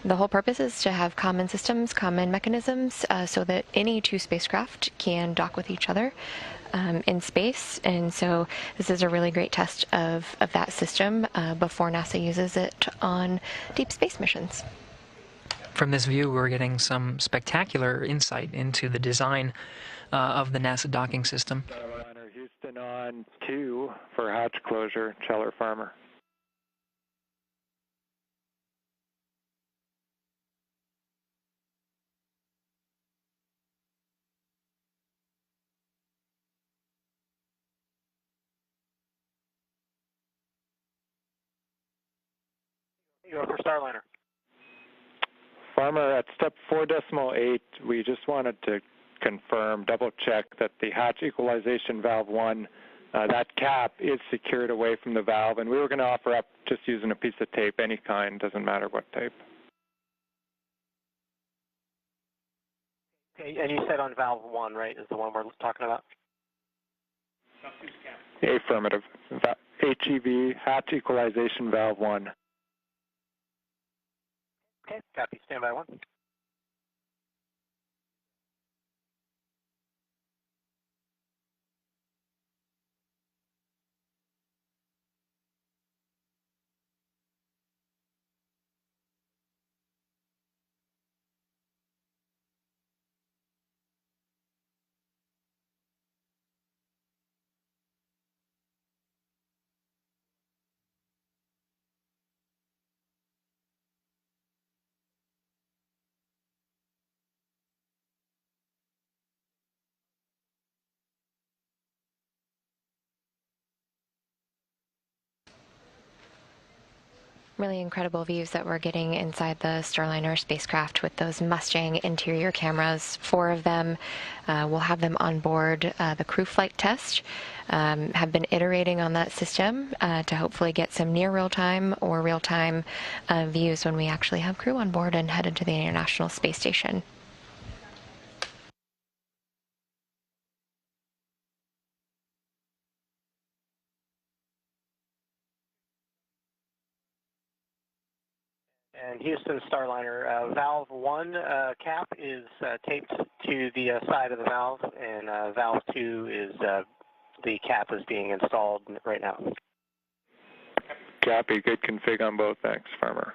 the whole purpose is to have common systems, common mechanisms, so that any two spacecraft can dock with each other in space. And so this is a really great test of that system before NASA uses it on deep space missions. From this view, we're getting some spectacular insight into the design of the NASA docking system. Starliner Houston on 2 for hatch closure, Cheller Farmer. You go for Starliner. Farmer, at step 4.8, we just wanted to confirm, double check that the hatch equalization valve 1, that cap is secured away from the valve, and we were going to offer up just using a piece of tape, any kind, doesn't matter what tape. Okay, and you said on valve 1, right, is the one we're talking about? Affirmative. HEV, hatch equalization valve 1. Okay, copy. Stand by 1. Really incredible views that we're getting inside the Starliner spacecraft with those Mustang interior cameras, 4 of them. We'll have them on board the crew flight test. Have been iterating on that system to hopefully get some near real-time or real-time views when we actually have crew on board and headed to the International Space Station. And Houston Starliner, valve 1 cap is taped to the side of the valve, and valve 2 is the cap is being installed right now. Copy. Good config on both. Thanks, Farmer.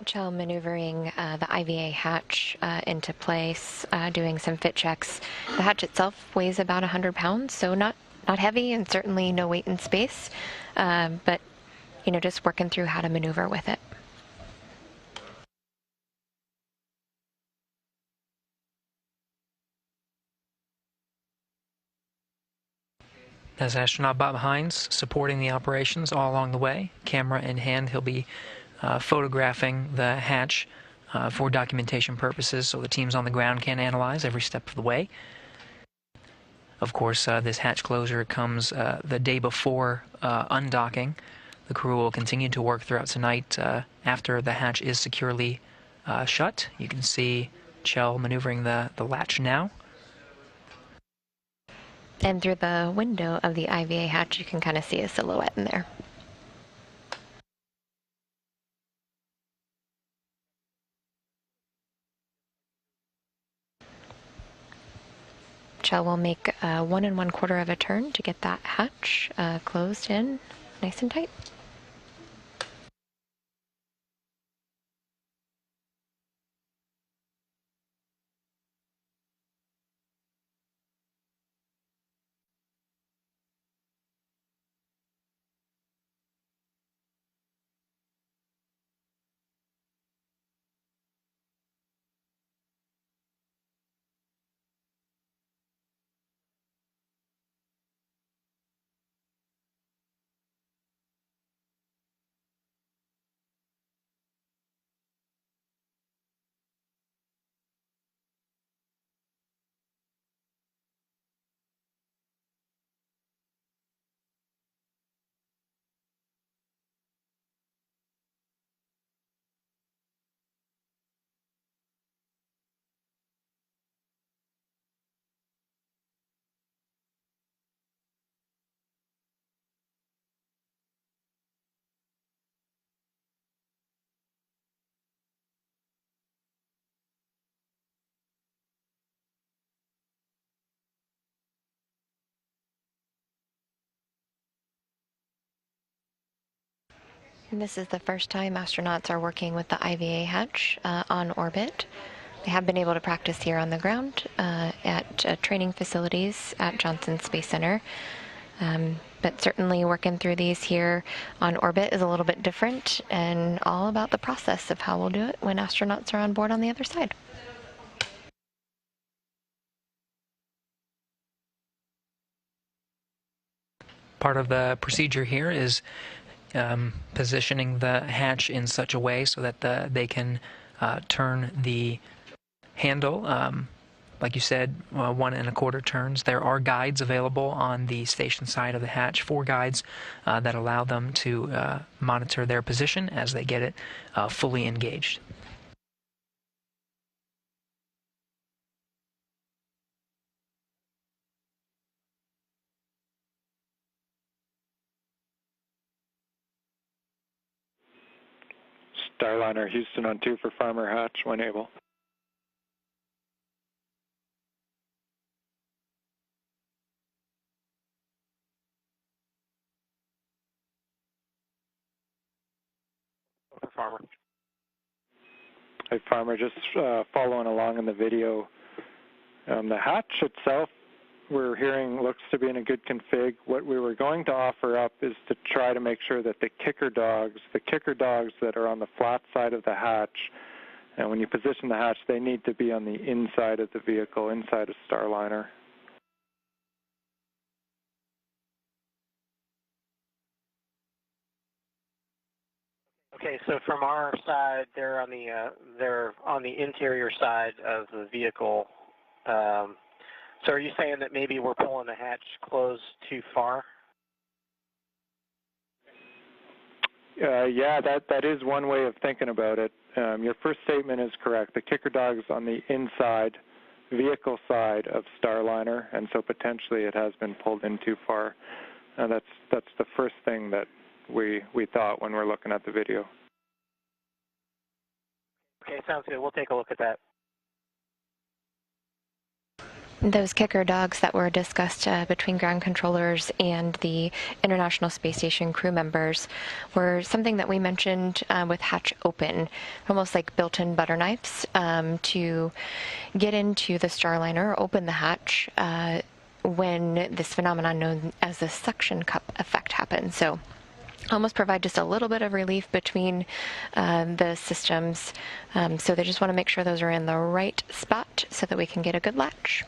Shell maneuvering the IVA hatch into place, doing some fit checks. The hatch itself weighs about 100 pounds, so not heavy and certainly no weight in space, but just working through how to maneuver with it. As astronaut Bob Hines supporting the operations all along the way, camera in hand, he'll be photographing the hatch for documentation purposes so the teams on the ground can analyze every step of the way. Of course, this hatch closure comes the day before undocking. The crew will continue to work throughout tonight after the hatch is securely shut. You can see Chell maneuvering the latch now. And through the window of the IVA hatch, you can kind of see a silhouette in there. Chell will make 1 1/4 of a turn to get that hatch closed in nice and tight. And this is the first time astronauts are working with the IVA hatch on orbit. They have been able to practice here on the ground at training facilities at Johnson Space Center. But certainly working through these here on orbit is a little bit different and all about the process of how we'll do it when astronauts are on board on the other side. Part of the procedure here is positioning the hatch in such a way so that they can turn the handle like you said, 1¼ turns. There are guides available on the station side of the hatch, 4 guides that allow them to monitor their position as they get it fully engaged. Starliner Houston on 2 for Farmer Hatch when able. For Farmer. Hey, Farmer, just following along in the video. The hatch itself, we're hearing, looks to be in a good config. What we were going to offer up is to try to make sure that the kicker dogs that are on the flat side of the hatch, and when you position the hatch, they need to be on the inside of the vehicle, inside of Starliner. Okay, so from our side, they're on the interior side of the vehicle. So are you saying that maybe we're pulling the hatch closed too far? Yeah, that is one way of thinking about it. Your first statement is correct. The kicker dog's on the inside vehicle side of Starliner, and so potentially it has been pulled in too far. That's the first thing that we thought when we're looking at the video. Okay, sounds good. We'll take a look at that. Those kicker dogs that were discussed between ground controllers and the International Space Station crew members were something that we mentioned with hatch open, almost like built-in butter knives to get into the Starliner, open the hatch when this phenomenon known as the suction cup effect happens. So almost provide just a little bit of relief between the systems. So they just want to make sure those are in the right spot so that we can get a good latch.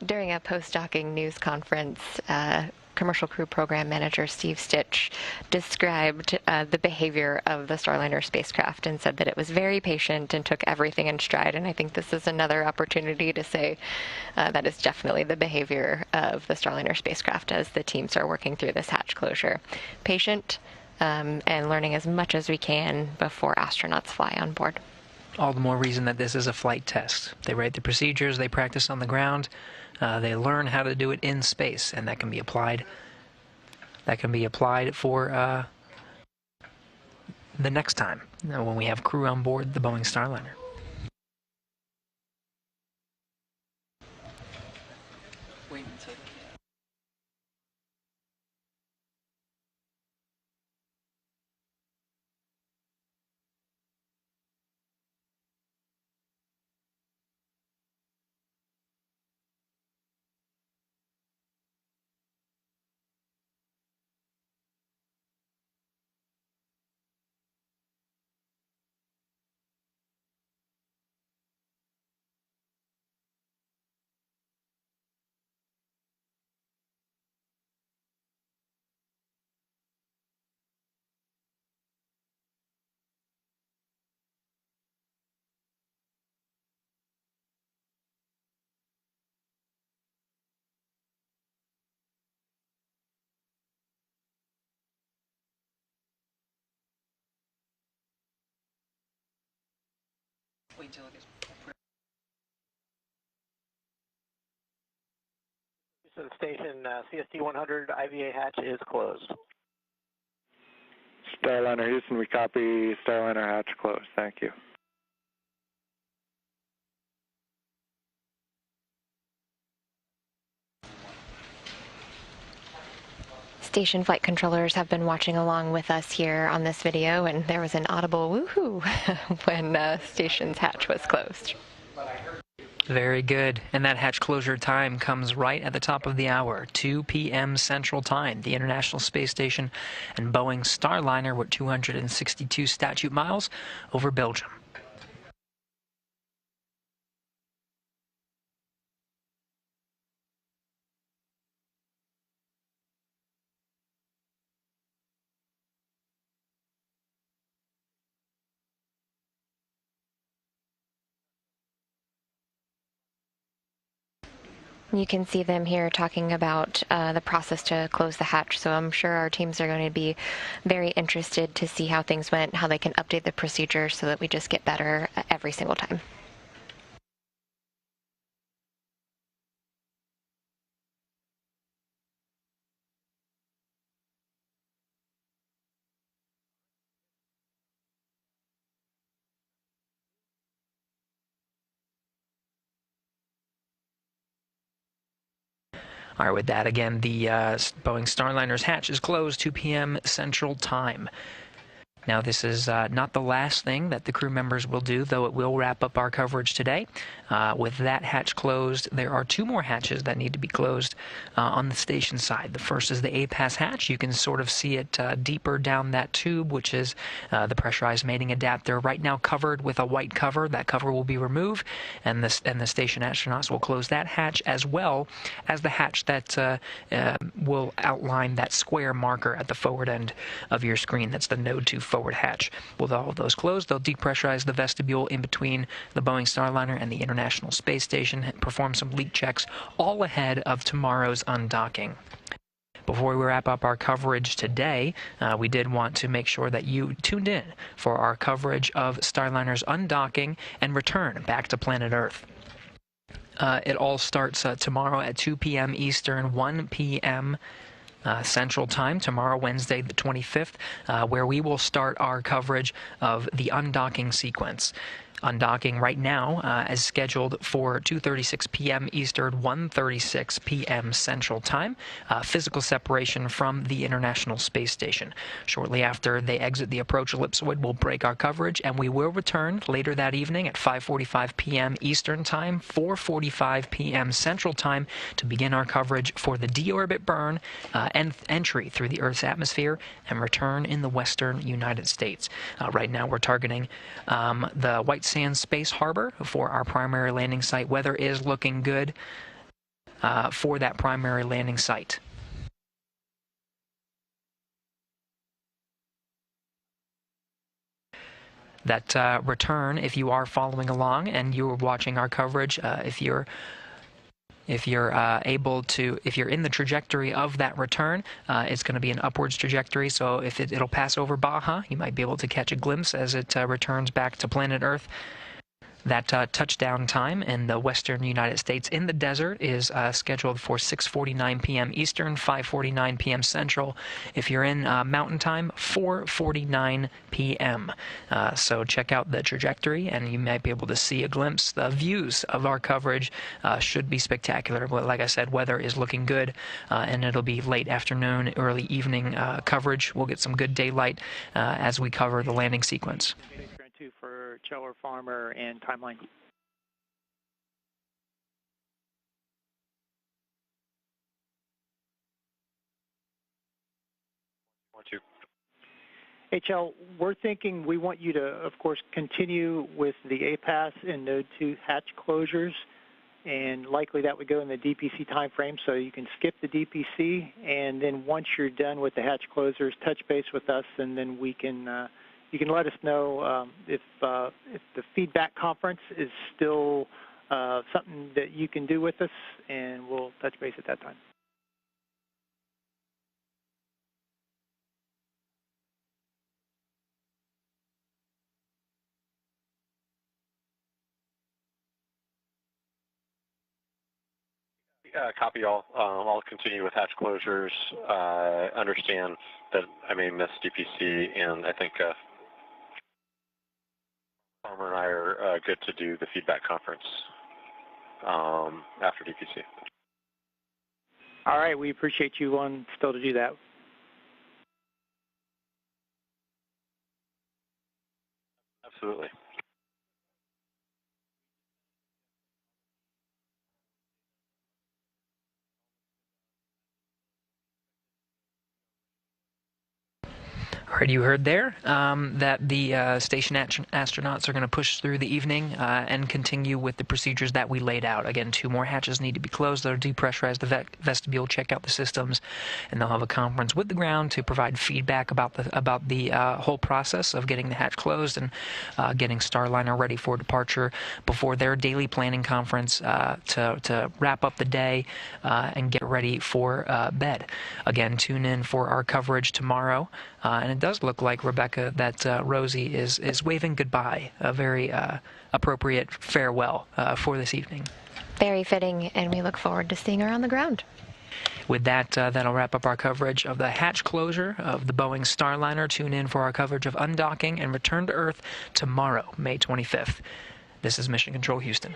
During a post-docking news conference, Commercial Crew Program Manager Steve Stitch described the behavior of the Starliner spacecraft and said that it was very patient and took everything in stride. And I think this is another opportunity to say that is definitely the behavior of the Starliner spacecraft as the teams are working through this hatch closure. Patient and learning as much as we can before astronauts fly on board. All the more reason that this is a flight test. They write the procedures, they practice on the ground, they learn how to do it in space, and that can be applied. That can be applied for the next time when we have crew on board the Boeing Starliner. wait till it gets. Houston Station, CST 100 IVA hatch is closed. Starliner Houston, we copy. Starliner hatch closed. Thank you. Station flight controllers have been watching along with us here on this video, and there was an audible woohoo when station's hatch was closed. Very good. And that hatch closure time comes right at the top of the hour, 2 p.m. Central Time. The International Space Station and Boeing Starliner with 262 statute miles over Belgium. You can see them here talking about the process to close the hatch, so I'm sure our teams are going to be very interested to see how things went, how they can update the procedure so that we just get better every single time. All right, with that, again, the Boeing Starliner's hatch is closed 2 p.m. Central Time. Now, this is not the last thing that the crew members will do, though it will wrap up our coverage today. With that hatch closed, there are two more hatches that need to be closed on the station side. The first is the APAS hatch. You can sort of see it deeper down that tube, which is the pressurized mating adapter, right now covered with a white cover. That cover will be removed, and the station astronauts will close that hatch, as well as the hatch that will outline that square marker at the forward end of your screen. That's the Node 2 forward hatch. With all of those closed, they'll depressurize the vestibule in between the Boeing Starliner and the International Space Station and perform some leak checks, all ahead of tomorrow's undocking. Before we wrap up our coverage today, we did want to make sure that you tuned in for our coverage of Starliner's undocking and return back to planet Earth. It all starts tomorrow at 2 p.m. Eastern, 1 p.m. Central Time, tomorrow, Wednesday the 25th, where we will start our coverage of the undocking sequence. Undocking right now as scheduled for 2:36 p.m. Eastern, 1:36 p.m. Central Time. Physical separation from the International Space Station. Shortly after they exit the approach ellipsoid, we'll break our coverage, and we will return later that evening at 5:45 p.m. Eastern Time, 4:45 p.m. Central Time to begin our coverage for the deorbit burn and entry through the Earth's atmosphere and return in the western United States. Right now we're targeting the White Sands Space Harbor for our primary landing site. Weather is looking good for that primary landing site. That return, if you are following along and you're watching our coverage, if you're able to, if you're in the trajectory of that return, it's going to be an upwards trajectory. So if it'll pass over Baja, you might be able to catch a glimpse as it returns back to planet Earth. That touchdown time in the western United States in the desert is scheduled for 6:49 p.m. Eastern, 5:49 p.m. Central. If you're in Mountain Time, 4:49 p.m. So check out the trajectory, and you might be able to see a glimpse. The views of our coverage should be spectacular. But like I said, weather is looking good, and it'll be late afternoon, early evening coverage. We'll get some good daylight as we cover the landing sequence. For Cheller, Farmer, and Timeline. HL, we're thinking we want you to, of course, continue with the APAS and Node 2 hatch closures, and likely that would go in the DPC time frame, so you can skip the DPC, and then once you're done with the hatch closures, touch base with us, and then we can you can let us know if the feedback conference is still something that you can do with us, and we'll touch base at that time. Copy all. I'll continue with hatch closures. Understand that I may miss DPC, and I think Farmer and I are good to do the feedback conference after DPC. All right, we appreciate you wanting still to do that. Absolutely. Already you heard there that the station astronauts are going to push through the evening and continue with the procedures that we laid out. Again, 2 more hatches need to be closed. They'll depressurize the vestibule, check out the systems, and they'll have a conference with the ground to provide feedback about the whole process of getting the hatch closed and getting Starliner ready for departure before their daily planning conference to wrap up the day and get ready for bed. Again, tune in for our coverage tomorrow. And it does look like, Rebecca, that Rosie is waving goodbye, a very appropriate farewell for this evening. Very fitting, and we look forward to seeing her on the ground. With that, that'll wrap up our coverage of the hatch closure of the Boeing Starliner. Tune in for our coverage of undocking and return to Earth tomorrow, May 25th. This is Mission Control Houston.